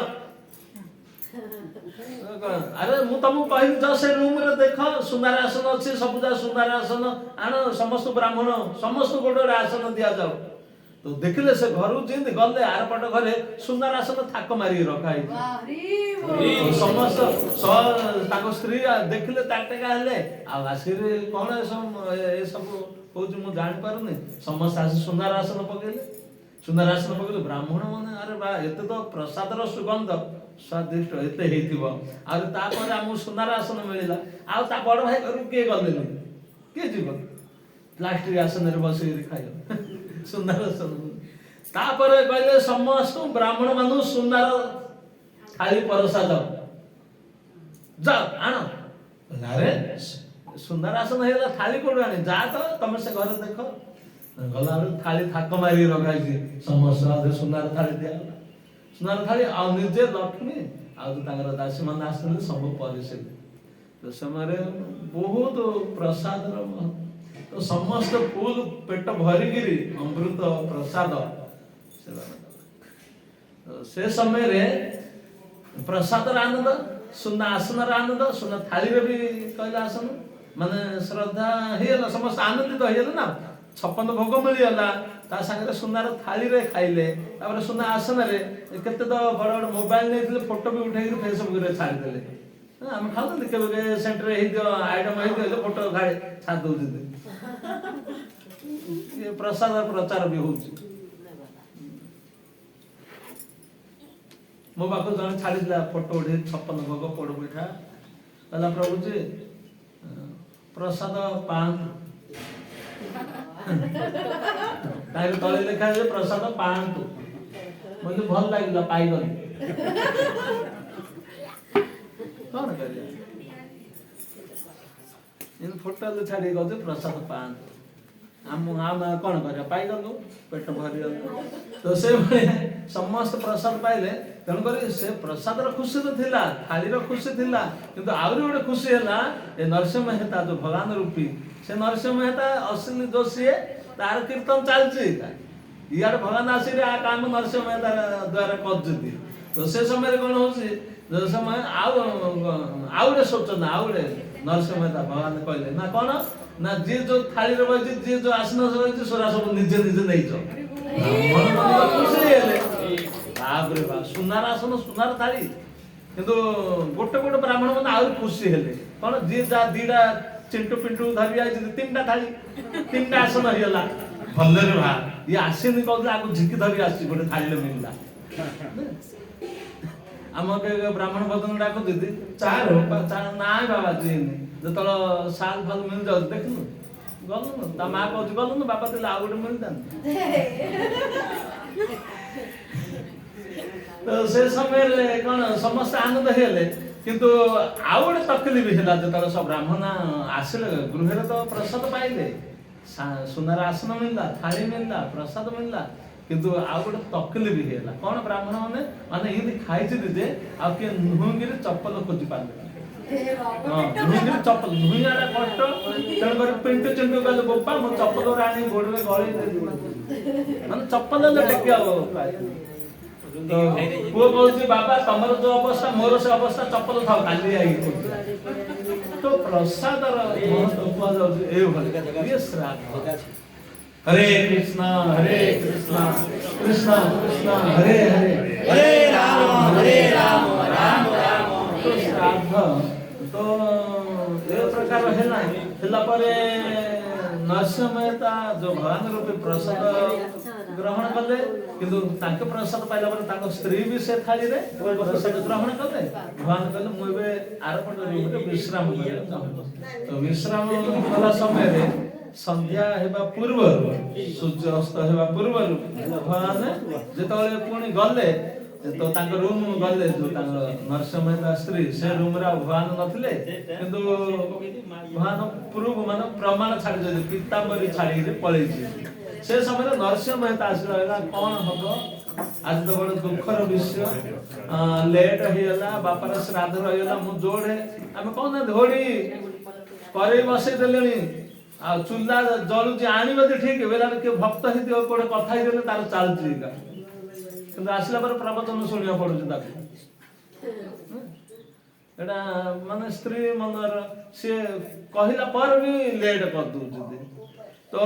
ଆରେ ମୁଁ ତମକୁ କହିଲି ତ ସେ ରୁମରେ ଦେଖ ସୁନାର ଆସନ ଅଛି, ସବୁ ଯା ସୁନାର ଆସନ ଆଣ, ସମସ୍ତ ବ୍ରାହ୍ମଣ ସମସ୍ତ ଗୋଟେ ଗୋଟେ ଆସନ ଦିଆଯାଉ। ତ ଦେଖିଲେ ସେ ଘରକୁ ଯେମିତି ଗଲେ, ଆରପଟ ଘରେ ସୁନାର ଆସନ ଥାକ ମାରିକି ରଖା ହେଇଛି। ସମସ୍ତ ତାଙ୍କ ସ୍ତ୍ରୀ ଦେଖିଲେ ତାଟକା ହେଲେ, ଆଉ ଆସିକି କଣ ଏସବୁ ହଉଛି ମୁଁ ଜାଣିପାରୁନି। ସମସ୍ତେ ଆସି ସୁନାର ଆସନ ପକେଇଲେ, ସୁନାର ଆସନ ପକେଇଲେ। ବ୍ରାହ୍ମଣ ମାନେ ଆରେ ବା, ଏତେ ତ ପ୍ରସାଦର ସୁଗନ୍ଧ, स्वादिष्ट एते हेतिबो आ तापर हमु सुनार आसन मिलिला आ ता बड़ भाई घर के गलेनी के जीव प्लास्टिक आसन रे बसी खाइयो सुनार आसन तापर कहले समस्त ब्राह्मण मानु सुनार थाली परसा जा आण अरे सुंदर आसन हेला थाली कोड आनी जा तो तमे से घर देखो गला थाली थाक मारी रखाई समस्त आधे सुंदर थाली दिया सुंदर थाली आ निजे लक्ष्मी आ तांगर दासी मन आसन सब परिसे तो समय बहुत प्रसाद तो समस्त फूल पेट भरी गिरी अमृत प्रसाद से समय रे प्रसाद आनंद सुना आसन आनंद सुना थाली रे भी कहला आसन माने श्रद्धा हेला समस्त आनंदित हेला ना 56 भोग मिलियला ता संगे सुनार थाली रे खाइले तापर सुना आसन रे केते तो बड़ बड़ मोबाइल नेथिले फोटो भी उठाई फेसबुक रे छाड़ देले हम खाउ न केबे सेंटर हे दियो आइटम हे दियो फोटो खाए छाड़ दउ दे ये प्रसाद प्रचार भी होउची मो बाको जण छाड़ी दिला फोटो उठे 56 भोग पोड़ पिठा कहला प्रभु जी प्रसाद पान तारे तले लिखा है प्रसाद पान मुझे भल लागिला पाई गली कोन करिया इन फोटो ले छाड़ी गजे प्रसाद पान हम कौन कर पाई गलु पेट भरी तो से समस्त प्रसाद पाइले तेणुक से प्रसाद खुशी तो थिला थाली खुशी थिला किंतु आउरी गोटे खुशी है ये नरसिंह मेहता जो भगवान रूपी से नरसिंह मेहता असली जो सी तार कीर्तन चलती इार भगवान आसी काम नरसिंह मेहता द्वारा कर तो से समय कौन हो समय आउे सोचना आउे नरसिंह मेहता भगवान कहले ना कौन ना जी जो थाली रे बजी जी जो आसन रही सोरा सब निजे निजे नहीं जो मन मन खुशी हेले बाप रे बाप सुनार आसन सुनार थाली किंतु गोटे गोटे ब्राह्मण मन आउर खुशी हेले कोन जी जा दीडा चिंटू पिंटू धरि आइ तीनटा थाली तीनटा आसन हिला भल्ले रे भा ये आसीन कहले आगु झिकी धरि आसी गोटे थाली ले मिलला आमके ब्राह्मण भजन डाको दीदी चार नाय बाबा जी जतल साल फल मिल जाउ देखनु गलु ता मां कहू गलु न बापा तेला आउडे मिलतान तो से समय रे कोन समस्त आनंद हेले किंतु आउडे तकलीफ हेला जतल सब ब्राह्मण आसिले गृह रे तो प्रसाद पाइले सुनार आसन मिलला थाली मिलला प्रसाद मिलला किंतु आ गोटे तकलीफ हेला कोन ब्राह्मण माने माने इति खाइ छि जे आ के नुंगिरे चप्पल खोजि पाले नुंगिरे चप्पल नुंगिरा कष्ट तेन कर पिंटू चिंटू गले बोपा मो चप्पल राणी गोड़ में गळे माने चप्पल ले टेकिया तो वो बोलछि बाबा तमर जो अवस्था मोर से अवस्था चप्पल थाउ खाली आई तो प्रसाद र महत्व उपज ए भले ये श्राद्ध हरे कृष्णा कृष्णा कृष्णा हरे हरे हरे राम राम राम तो श्राद्ध तो ये प्रकार हेला परे नरसिंह मेहता जो भगवान रूपी प्रसाद ग्रहण कले किंतु ताके प्रसाद पाइला पर ताको स्त्री भी से थाली रे प्रसाद ग्रहण कले भगवान कहले मु एबे आरपण रे विश्राम करे तो विश्राम कला समय रे संध्या हेबा पूर्व सूर्य अस्त हेबा पूर्व भगवान जेतले पुणी गले तो तांको रूम गले जो तांको नरसिंह मेहता स्त्री से रूम रा भगवान नथिले किंतु भगवान पूर्व माने प्रमाण छाडी जे पीतांबरी छाडी रे पळै से समय नरसिंह मेहता आसला कौन हबो आज तो बड़ दुखर विषय लेट हेला बापार श्राद्ध रहिला मु जोड़े आमे कोन धोड़ी करे बसे देलेनी आ चुल्ला जलु जे आनिबे ठीक बेला के भक्त हित कोडे कथा हिले तार चालची का किंतु आसला पर प्रवचन सुनिया पड़ुछ ताको एटा माने स्त्री मनर से कहिला पर भी लेट कर दउछ तो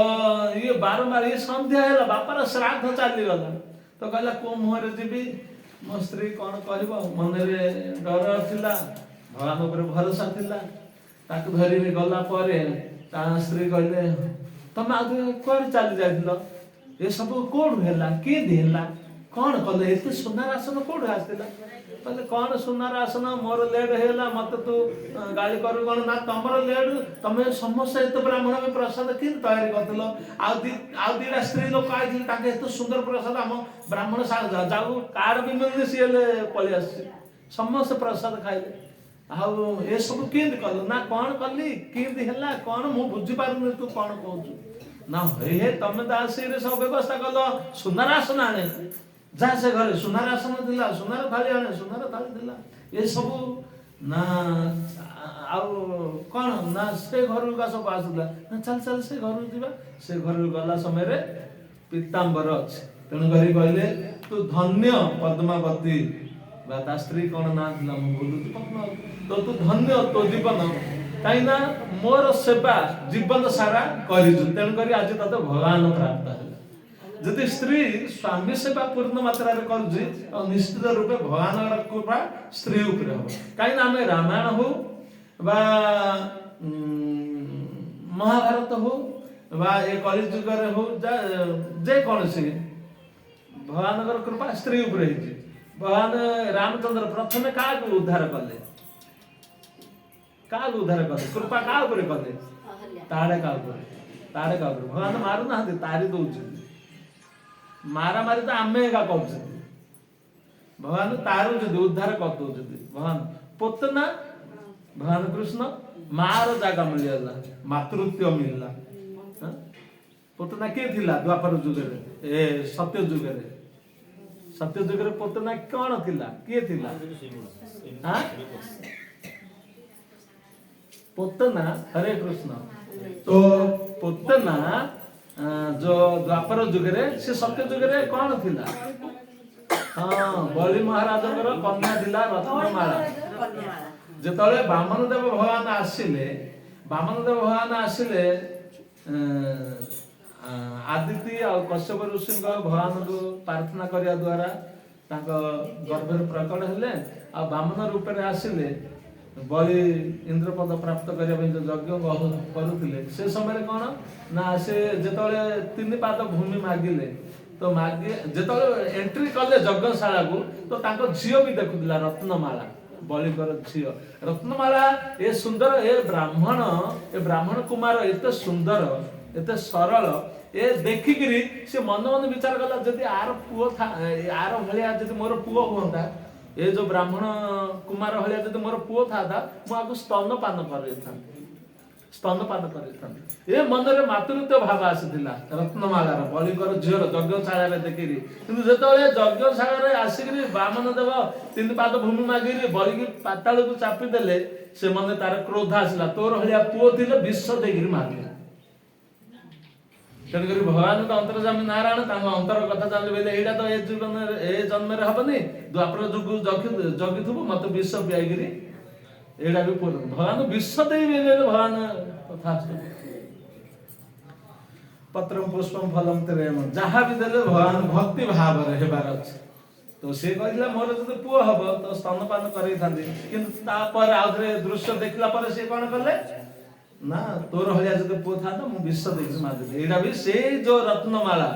ये बारंबार ये संध्या है बापार श्राद्ध चली गला तो कहला को मुहरे जीवी मो स्त्री कौन कहबो मन रे डर थिला भगवान ऊपर भरोसा थिला ताकु धरि रे गला परे ता स्त्री कहले तुम आगे कोर चली जाइलो ये सब कोड हेला के देला कौन कले एते सुनार आसन कोड आसला कहले कौन सुनार आसन मोर लेट हेला मत तू गाली करू कौन ना तमर लेट तमे समस्या एते ब्राह्मण में प्रसाद कि तैयारी करतलो आ दीटा स्त्री लोक आइथिल ताके एते सुंदर प्रसाद हम ब्राह्मण जाऊ कार भी मिलने सिले पळी आसी समस्त प्रसाद खाइले आ ए सब केंद कल ना कौन कली केंद हेला कौन मु बुझी पारुनी तू कौन कहू ना हे तमे दासी रे सब व्यवस्था कल सुनार आसन आने जा से घर सुनार आसन दिला सुनार थाली आने सुनार थाली दिला ये सब ना कौन ना से घर का सब आसला ना चल चल से घर जीवा से घर गला समय रे पीतांबर अछि तेणु करी कहले तू धन्य पद्मावती बा ता स्त्री कौन ना दिला मु बोलु पद्मावती तो तू धन्य तो जीवन कहीं ना मोर सेवा जीवन सारा करिजु तेणु करी आज तते भगवान प्राप्त है जदि स्त्री स्वामी सेवा पूर्ण मात्रा रे करूजी और निश्चित रूपे भगवान कृपा स्त्री ऊपर हो कहीं ना हमें रामायण हो बा महाभारत हो बा ए कलि युग रे हो जे कौन से भगवान कृपा स्त्री ऊपर है भगवान रामचंद्र प्रथम का उद्धार कले का उद्धार कले कृपा का ऊपर कले तारे का ऊपर भगवान मारू ना तारी दउछ मारा मारी तो आमे का कहते भगवान तारू जदि उद्धार कर दउछथि भगवान पोतना भगवान कृष्ण मार जागा मिलला मातृत्व मिलला पोतना के थिला द्वापर युग रे ए सत्य युग रे पोतना कोन थिला के थिला हां पोतना हरे कृष्ण तो पोतना जो द्वापर युग रे से सत्य युग रे कौन थिला हां बलि महाराज कन्या थिला रत्नमाला जेतले बामन देव भगवान आसिले आदिति और कश्यप ऋषि भगवान को प्रार्थना करिया द्वारा तांको गर्भ प्रकट हेले आ बामन रूप रे आसिले बलि इंद्रपद प्राप्त करने जो यज्ञ करुले से समय कौन ना से जिते 3 पाद भूमि मागिले तो मागे जिते एंट्री कले यज्ञशाला को तो तांको झियो भी देखुला रत्नमाला बलिकर झियो रत्नमाला ए सुंदर ए ब्राह्मण कुमार एते सुंदर एते सरल ए देखिकरी से मन मन विचार कला जदि आर पुओ था आर भलिया जदि मोर पुओ होता ये जो ब्राह्मण कुमार भलिया जदि मोर पुओ था मु आको स्तनपान करे ए मन रे मातृत्व भाव आसीथिला रत्नमालार बलिकर झियर यज्ञशाला रे देखिरी किंतु जेतले यज्ञशाला रे आसीकरी बामन देव 3 पाद भूमि मागिरी बलि पाताल को चापी देले से मन तार क्रोध आसिला तोर भलिया पुओ थिले विश्व देगिरी मारले तेणुकरी भगवान तो अंतर्जामी नारायण अंतर कथा जान बेले एटा तो ए जीवन ए जन्म रे हबनी द्वापर जुग जगिथुबो मत विश्व ब्यागिरी एटा भी पूर्ण भगवान विश्व देई बेले भगवान कथा पत्रम पुष्पम फलम तेरेम जहा भी देले भगवान भक्ति भाव रे हेबार अछि तो से कहिला मोर जते पुओ हबो तो स्तनपान करै थांदी किंतु तापर आउथरे दृश्य देखला पर से कोन करले ना तोर हलिया जते पुओ था तो मु विश्व देखि मार दे एटा भी से जो रत्नमाला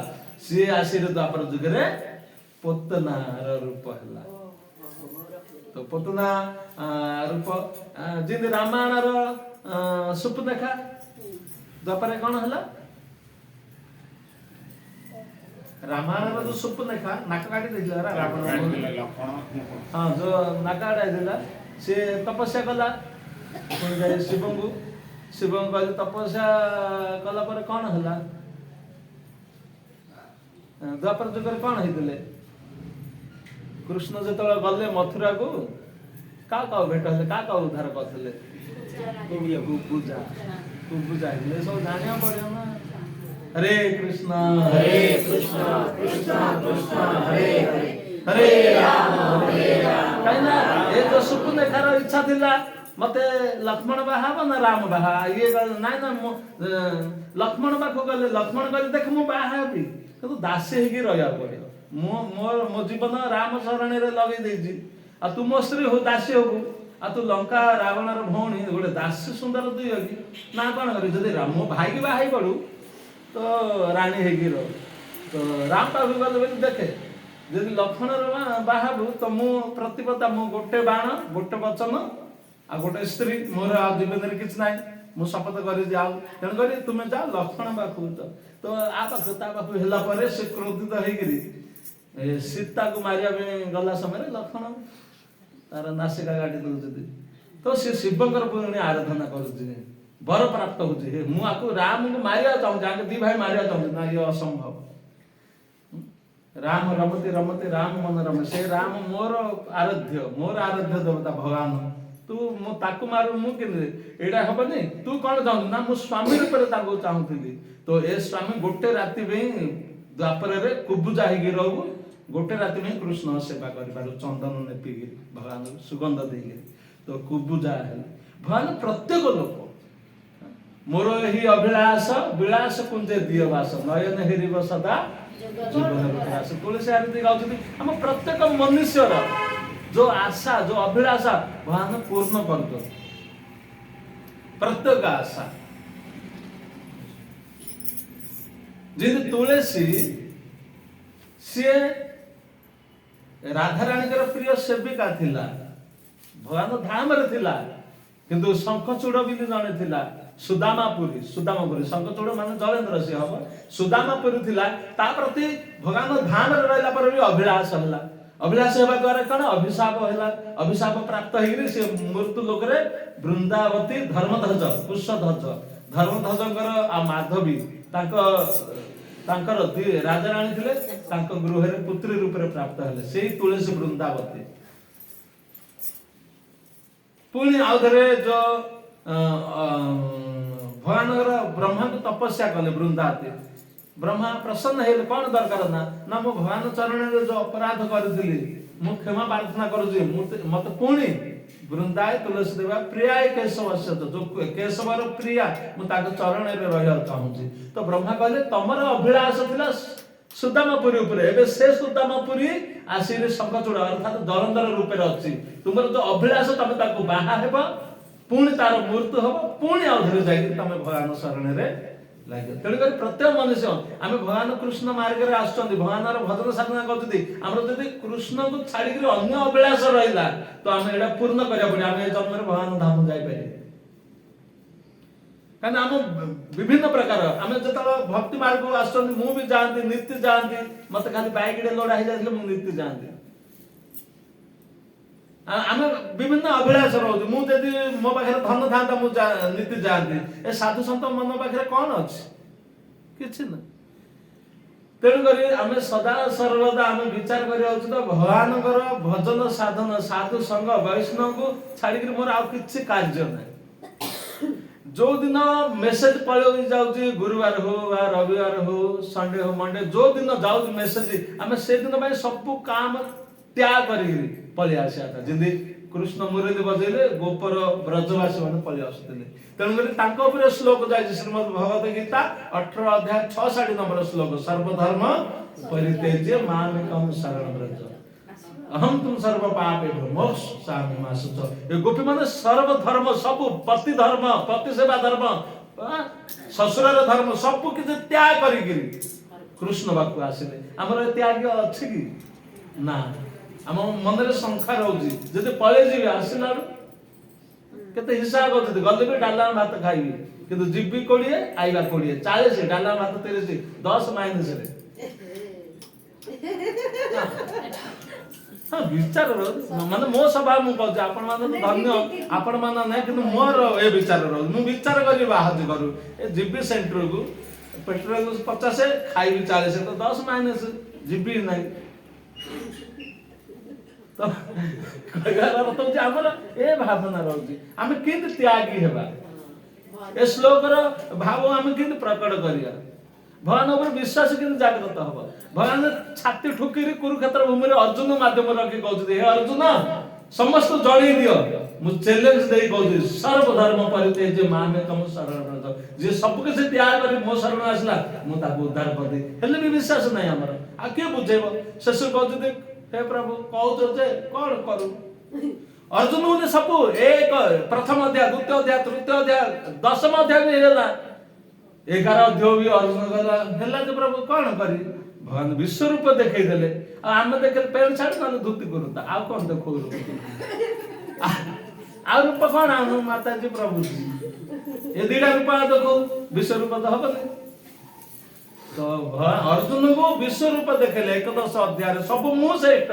से आशीर द्वापर जुग रे पोतना रूप हला तो पोतना रूप जिन रामायण रो सुपनेखा द्वापर कोन हला रामायण रो जो सुपनेखा नाक काटी देला रावण हां जो नाक काटा देला से तपस्या कला कोन जाय शिव कहले तपस्या कला पर कौन हला द्वापर जुग रे कौन हेतले कृष्ण जतले गले मथुरा को का भेट हले का उद्धार करथले पूजा हेले सब जानिया पड़े ना हरे कृष्ण कृष्ण कृष्ण हरे हरे हरे राम कहना ए जो सुपुने खार इच्छा थिला मते लक्ष्मण बाहा ना राम बाहा ये ना लक्ष्मण बाखो गले लक्ष्मण गले देख मु बाहा भी तो दासी हेकी रहया पड़े मो जीवन राम शरण रे लगे देजी आ तू मो स्त्री हो दासी हो आ तू लंका रावण रो भौणी गोटे दासी सुंदर दुई होगी ना कोन करी जदी राम मो भाई की बाहाई पड़ू तो रानी हेकी रो तो राम पाखु गले देखे ଯଦି ଲକ୍ଷ୍ମଣର ବାହାବୁ ତ ମୁଁ ପ୍ରତିପଦା ମୁଁ ଗୋଟେ ବାଣ ଗୋଟେ ବଚନ ଆଉ ଗୋଟେ ସ୍ତ୍ରୀ ମୋର ଆଉ ଜୀବନରେ କିଛି ନାହିଁ ମୁଁ ଶପଥ କରିଛି ଆଉ ତେଣୁକରି ତୁମେ ଯାଅ ଲକ୍ଷ୍ମଣ ପାଖକୁ ତ ଆ ପାଖକୁ ତା ପାଖକୁ ହେଲା ପରେ ସେ କ୍ରୋଧିତ ହେଇକିରି ସୀତାକୁ ମାରିବା ପାଇଁ ଗଲା ସମୟରେ ଲକ୍ଷ୍ମଣ ତାର ନାସିକା କାଟି ଦଉଛନ୍ତି ତ ସେ ଶିବଙ୍କର ପୁଣି ଆରାଧନା କରୁଛି ବର ପ୍ରାପ୍ତ ହଉଛି ମୁଁ ଆକୁ ରାମକୁ ମାରିବାକୁ ଚାହୁଁଛି ଆଗେ ଦି ଭାଇ ମାରିବାକୁ ଚାହୁଁଛି ନା ଇଏ ଅସମ୍ଭବ ରାମ ରମତି ରମତି ରାମ ମନ ରମେ ସେ ରାମ ମୋର ଆରାଧ୍ୟ ଦେବତା ଭଗବାନ ତୁ ମୁଁ ତାକୁ ମାରୁ ମୁଁ କେମିତି ଏଇଟା ହବନି ତୁ କଣ ଚାହୁଁଛୁ ନା ମୁଁ ସ୍ୱାମୀ ରୂପରେ ତାଙ୍କୁ ଚାହୁଁଥିଲି ତ ଏ ସ୍ୱାମୀ ଗୋଟେ ରାତି ପାଇଁ ଦ୍ୱାପରରେ କୁବୁଜା ହେଇକି ରହୁ ଗୋଟେ ରାତି ପାଇଁ କୃଷ୍ଣ ସେବା କରିପାରୁ ଚନ୍ଦନ ନେପିକି ଭଗବାନ ସୁଗନ୍ଧ ଦେଇକିରି ତ କୁବୁଜା ହେଲେ ଭଗବାନ ପ୍ରତ୍ୟେକ ଲୋକ ମୋର ଏହି ଅଭିଳାଷ ବିଳାସ କୁଞ୍ଜେ ଦିଅ ବାସ ନୟନ ହେରିବ ସଦା ଜୀବନ ବିଳାସ ତୁଳସୀ ଆରତି ଗାଉଛନ୍ତି ଆମ ପ୍ରତ୍ୟେକ ମନୁଷ୍ୟର जो आशा जो अभिलाषा भगवान पूर्ण कर दो प्रत्येक आशा जी तुलसी सी राधा रानी प्रिय सेविका थिला भगवान धाम रे थिला किंतु शंखचूड़ भी जने थिला सुदामापुरी शंखचूड़ माने जलेन्द्र सी हम सुदामापुरी थिला ता प्रति भगवान धाम रे रहला पर भी अभिलाष हला अभिलाष हेबा द्वारा कण अभिशाप प्राप्त हेगिरे से मृत्यु लोक रे वृंदावती धर्मध्वज कुशध्वज धर्मध्वजकर आ माधवी तांकर राजा रानी थिले तांको गृह रे पुत्री रूप रे प्राप्त हेले सेही तुलसी वृंदावती पुणी आउधरे जो भगवानकर ब्रह्मा को तपस्या कले वृंदावती ब्रह्मा प्रसन्न हेले कौन दरकार ना मो भगवान चरण रे जो अपराध करथिली मु क्षमा प्रार्थना करूची मत पुणी वृंदाय तुलसी देवा प्रियाय केशवस्य जो केशवर प्रिया मु ताको चरण रे रहया चाहूची तो ब्रह्मा कहले तमर अभिलाष थिला सुदामापुरी ऊपर एबे से सुदामापुरी आसीरे शंखचूड़ अर्थात दरंदर रूप रे अछि तुमर जो अभिलाष तमे ताको बाहा हेबा पुणी तार मृत्यु हबो पुणी आउधरे जाई तमे भगवान शरण रे लागे तेणुकर प्रत्येक मनुष्य आम भगवान कृष्ण मार्ग में आसुच्च भगवान भजन साधना करते कृष्ण को छाड़ी अन्य अभिलाष रहा तो आम एटा पूर्ण करा पड़े आम जन्म भगवान धाम जापर कहीं आम विभिन्न प्रकार आम जो भक्ति मार्ग को आस भी जाती नित्य जाती मत खाली बाइक लोड़ा हो जाए नित्य जाती आम विभिन्न अभिलाष रोज मुझे मो पाखे धन था नीति जाती ए साधु सत मन पाखे कौन अच्छी किसी ना तेणुक आम सदा सर्वदा आम विचार कर भगवान भजन साधन साधु संग वैष्णव को छाड़ी मोर आउ किसी कार्य ना जो दिन मेसेज पलि जाऊँगी गुरुवार हो रविवार हो संडे हो मंडे जो दिन जाऊँ मेसेज आम से दिन सब काम त्याग कर पलि आसा था जमी कृष्ण मुरली बजेले गोपर ब्रजवासी मैंने पलि आसुले तेणुक श्लोक जाए श्रीमद भगवत गीता 18 अध्याय 6 नंबर श्लोक सर्वधर्म परित्यज्य मामेकं शरणं व्रज अहम तुम सर्व पापेभ्यो मोक्षामि मा शुच ये गोपी माने सर्वधर्म सब पति धर्म पति सेवा धर्म ससुरार धर्म सब किसी त्याग करी कृष्ण बाकू आसिले हमर त्याग अछि कि ना आम मन में संख्या रोज जब पलि जी आसला केते हिसाब करते गले भी डालमा भात खाइबी किंतु जीबी 20 आइबा 20 40 डालमा भात 30 10 माइनस रे हाँ विचार माने मो स्वभाव मु कहूँ आपण मान धन्य आपण मान नहीं कि मोर ए विचार रोज मु विचार करी बाहर करू ए जीबी सेंटर को पेट्रोल 50 खाइबी 40 तो 10 माइनस जीबी नहीं तो ए भावना रोचे आम कि त्यागी हेबा ए श्लोकर भाव आम कि प्रकट करिया भगवान ऊपर विश्वास कि जागृत हम भगवान छाती ठुकी कुरुक्षेत्र भूमि अर्जुन माध्यम रखी कहते हे अर्जुन समस्त जड़े दियो मु चैलेंज दे कहते सर्वधर्म परित्यज्य मामेकं शरणं व्रज जे सब किसी त्याग कर मो शरण आसला मु ताको उद्धार कर दे हेले भी विश्वास नहीं हमर आ के बुझेबो शेष कहते हे प्रभु कहते जे कौन करू अर्जुन ने सब एक प्रथम अध्याय द्वितीय अध्याय तृतीय अध्याय 10 अध्याय भी हेला 11 अध्याय भी अर्जुन गला हेला जे प्रभु कौन करी भगवान विश्व रूप देखई देले आम देखे पैंट सार्ट ना धोती करूता आ कौन देखो आ रूप कौन आम माता जी प्रभु जी ये दीटा रूप देखो विश्व रूप तो हम तो अर्जुन को विश्व रूप देखेले 11 अध्याय सब मु श्रेष्ठ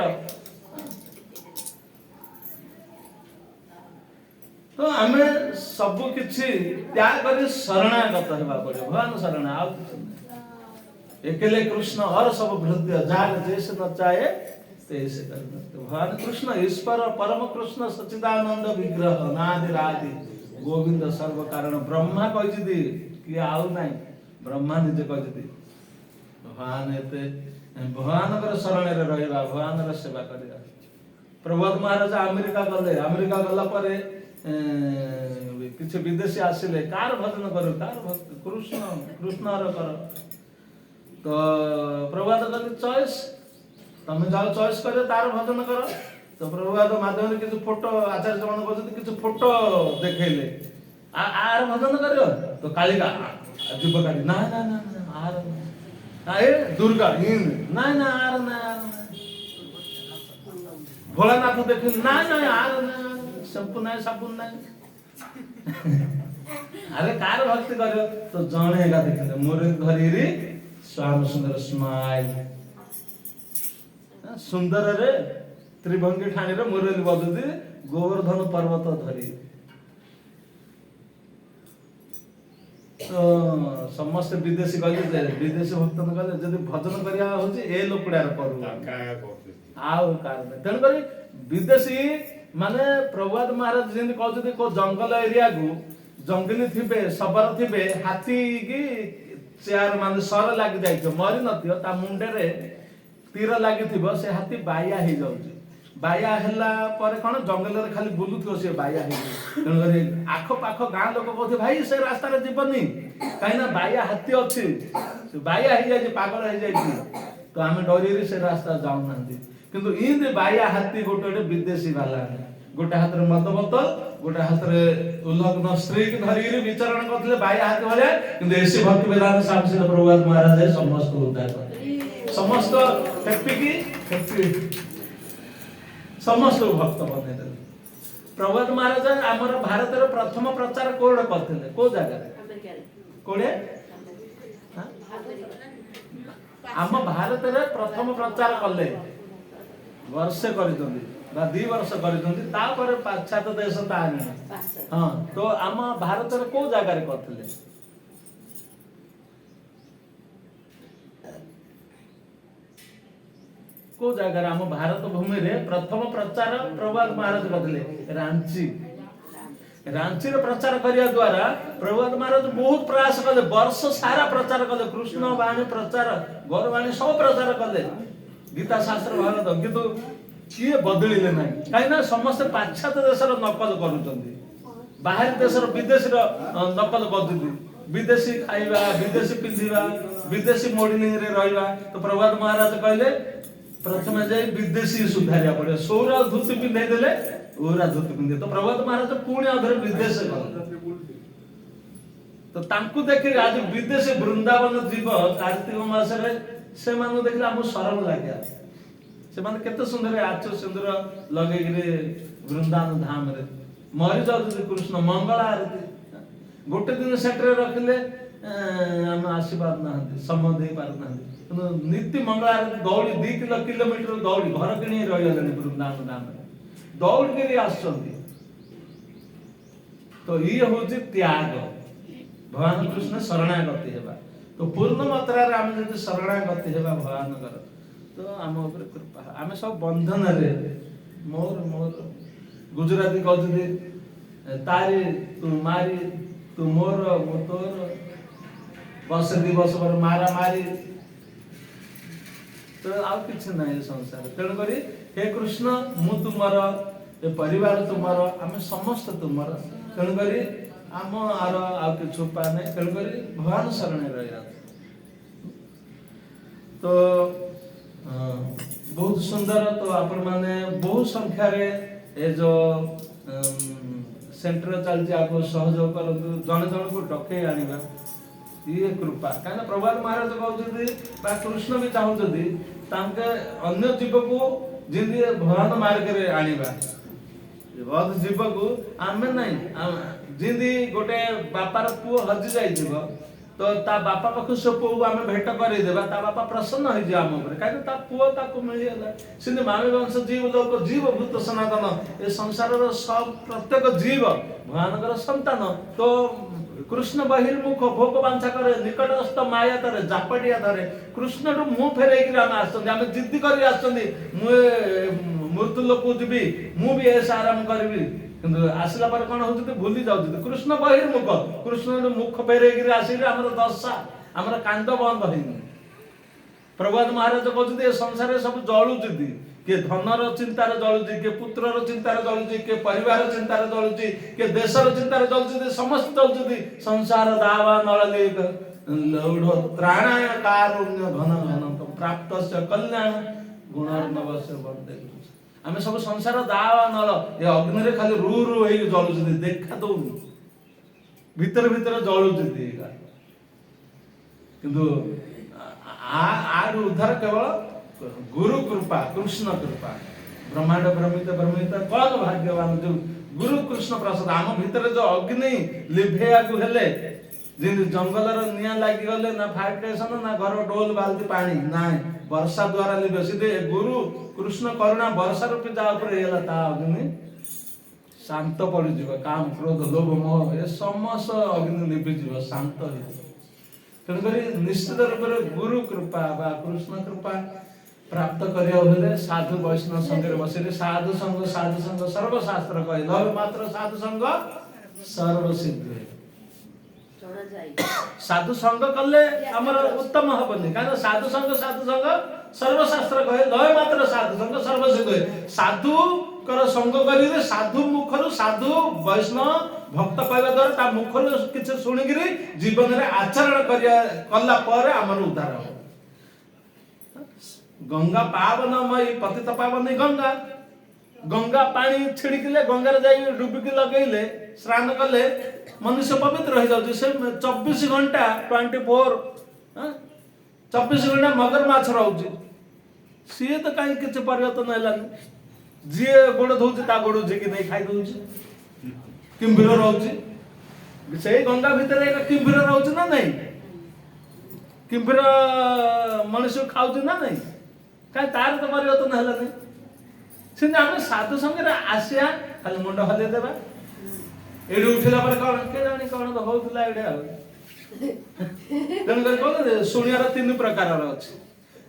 तो आमे सब किछि त्याग करी शरणागत हेबा पड़े भगवान शरण आउ एकेले कृष्ण और सब वृद्ध जार जैसे न चाहे तैसे करना तो भगवान कृष्ण ईश्वर परम कृष्ण सच्चिदानंद विग्रह नादि राधि गोविंद सर्व कारण ब्रह्मा कहिछि कि आउ नाही ब्रह्मा निजे कहिछि भगवान एते भगवान कर शरण रे रहबा भगवान र सेवा करबा प्रभुद महाराज अमेरिका गला परे किसी विदेशी आसिले कार भजन करो कार भक्त कृष्ण र कर तो प्रभुद कहते चॉइस तमे जाओ चॉइस करे तार भजन कर तो प्रभुद माध्यम रे किछु फोटो आचार्य मान कहते किछु फोटो देखैले आर भजन करियो तो कालिका जीवकाली ना ना ना आर ए दुर्गा इन ना ना आर ना भोलानाथ देखिल ना ना आर ना शैम्पू नहीं साबुन नहीं अरे कार भक्ति करो तो जने का देखिले मोर धरीरी श्याम सुंदर स्माइल सुंदर रे त्रिभंगी ठाणी रे मुरली बदुदी गोवर्धन पर्वत धरी तो समस्त विदेशी गले विदेशी भक्त गले जदि भजन करिया होची ए लोकडार करू आउ कारण तेन करी विदेशी माने प्रभुद महाराज जिन कहते को जंगल एरिया को जंगली थिबे सबर थिबे हाथी की चेयर माने सर लागी जाइछो मरि नथियो ता मुंडे रे तीर लागी थिबो से हाथी बाया हे जाउची बाया हेला पर कोन जंगल रे खाली बुलुथियो से बाया हे तेन करी आखो पाखो गां लोक कहते भाई से रास्ता रे जीवनी काईना बाया हाथी अछि से बाया हे जाई पागल हे जाई तो आमे डरी रे से रास्ता जाउ नांदी किंतु इन बाया हाथी गोटे विदेशी वाला गोटे हाथ रे मद बोतल गोटे हाथ रे उल्लग्न स्त्री के धरी रे विचरण करथले बाया हाथ वाले किंतु ऐसे भक्ति वेदांत स्वामी श्री प्रभुपाद महाराज समस्त उद्धार कर समस्त हैप्पी समस्त भक्त बने दे प्रभुपाद महाराज हमर भारत रे प्रथम प्रचार कोड करथले को जगह रे कोडे हम भारत रे प्रथम प्रचार करले वर्षे करितोंदी बा 2 वर्ष करितोंदी तापर पाश्चात्य देश तानी हां तो हम भारत रे को जगह रे करथले को जगह रे हम भारत भूमि रे प्रथम प्रचार प्रभुपाद महाराज करथले रांची रे प्रचार करिया द्वारा प्रभुपाद महाराज बहुत प्रयास कले वर्ष सारा प्रचार कले कृष्ण वाणी प्रचार गौरवाणी सब प्रचार कले गीता शास्त्र भारत किंतु किए बदलिले नाही काईना समस्त पाश्चात्य देशर नकल करूचंदी बाहर देशर विदेशी नकल करदुदी विदेशी खाइबा विदेशी पिंधिबा विदेशी मॉडलिंग रे रहइबा तो प्रभुपाद महाराज कहले प्रथम जाई विदेशी सुधारिया पड़े सौरा धोती पिंधै देले ओरा धोती पिंधे तो प्रभुपाद महाराज पुणी अधर विदेश गले तो तांकु देखि आज विदेशी वृंदावन जीव कार्तिक मास रे से मानु देखले हम सरल लाग्या से माने केते सुंदर आचो सुंदर लगे रे वृंदावन धाम रे मरि जाउ कृष्ण मंगल आरती गोटे दिन सेटरे रखले हम आशीर्वाद ना समय दे पार ना नित्य मंगल आरती दौड़ी 2 किलोमीटर दौड़ी घर किणी रहि गले वृंदावन धाम रे दौड़ के आछंती तो ये होची त्याग भगवान कृष्ण शरणागति हेबा तो पूर्ण मात्रा रे हम जदि शरणागति हेबा भगवान कर तो हम ऊपर कृपा हम सब बंधन रे मोर मोर गुजराती कहते तारी तू मारी तू मोर मो तोर बस दिवस पर मारा मारी तो आउ किछ नाही संसार तेण करी हे कृष्ण मु तुमर ए परिवार तुमर हम समस्त तुमर तेण करी आम आर आउ किछ उपाय नाही तेण करी भगवान शरण रहया तो बहुत सुंदर तो आपण माने बहुत संख्या रे ए जो सेंटर चलती आपको सहयोग करतु जन जन को डके आनिबा ये कृपा कहीं प्रभात महाराज कहते कृष्ण भी चाहते अन्य जीव को जिंदगी भगवान मार्ग में आनिबा बहुत जीव को आम नहीं जिंदी गोटे बापार पुओ हजि जाइथिबो तो ता बापा पाखु से पुओ को आम भेट करदेबा ता बापा प्रसन्न हो जाए आम ऊपर कहीं ता पुओ ताको मिलला सिंधु मानव वंश जीव लोक जीवभूत सनातन ए संसार सब प्रत्येक जीव भगवान संतान तो कृष्ण बहिर्मुख भोग बांछा करे निकटस्थ माया धरे जापटिया धरे कृष्ण मुँह फेर आम जिद्दी कर मृत्यु लोक जी मुझे ऐसा आराम करी कि आसला पर कौन होती भूली जाऊँ कृष्ण बहिर्मुख कृष्ण मुख फेर आसिले आम दशा आम कांद बंद हो प्रभात महाराज कहते संसार सब जलुची किए धनर चिंतार जलुची किए पुत्रर चिंतार जलुची किए परिवार चिंतार जलुची किए देशर चिंतार जलुची समस्त जलुची संसार दावा नललेख लौढ़ त्राणाय कारुण्य घन घन प्राप्त कल्याण गुणर्नवस्य वर्धे आम सब संसार दावा नल ये अग्नि रे खाली रू रू हो जलुची देखा दौनी भीतर भीतर जलुची किंतु आर उद्धार केवल गुरु कृपा कृष्ण कृपा ब्रह्मांड ब्रह्मित ब्रह्मित कौन भाग्यवान जो गुरु कृष्ण प्रसाद आम भीतर जो अग्नि लिभेया को हेले जिन जंगलर निया लागी गले ना फायर स्टेशन ना घर डोल बाल्टी पानी ना वर्षा द्वारा लिभे सीधे गुरु कृष्ण करुणा वर्षा रूपी जा ऊपर हेला ता अग्नि शांत पड़ी जीव काम क्रोध लोभ मोह ये समस्त अग्नि लिभि जीव शांत हो तेणुकरी निश्चित रूप से गुरु कृपा बा कृष्ण कृपा प्राप्त करिया साधु वैष्णव संगे बसिले साधु संग सर्वशास्त्र कहे लव मात्र साधु संग सर्व सिद्ध साधु संग कले हमर उत्तम हबनी कारण साधु संग सर्वशास्त्र कहे लव मात्र साधु संग सर्व सिद्ध साधु कर संग करिले साधु मुखरु साधु वैष्णव भक्त कहवा द्वारा ता मुखरु किछ सुनिगिरी जीवन रे आचरण कला पर हमर उद्धार हो गंगा पावनमयी पतित पावनी गंगा गंगा पानी छिड़किले गंगार जाई डुबकी लगेले स्नान कले मनुष्य पवित्र रह जाउछ से 24 घंटा 24 24 घंटा मगरमाछ रहउछ सीए तो कहीं किछ परिवर्तन हैलानी जी गोड़ धोउछ ता गोड़ झिकी नहीं खाई दउछ किंभीर रहउछ से गंगा भीतर एक किंभीर रहउछ ना नहीं किंभीर मनुष्य खाउछ ना नहीं कहीं तार तो परिवर्तन हैलानी से आम साधु संगे आसिया खाली मुंड हल्ले देबा एडे उठिला पर कौन के जानी कौन तो होउतला एडे आ तेन कर शुणियार 3 प्रकार अछि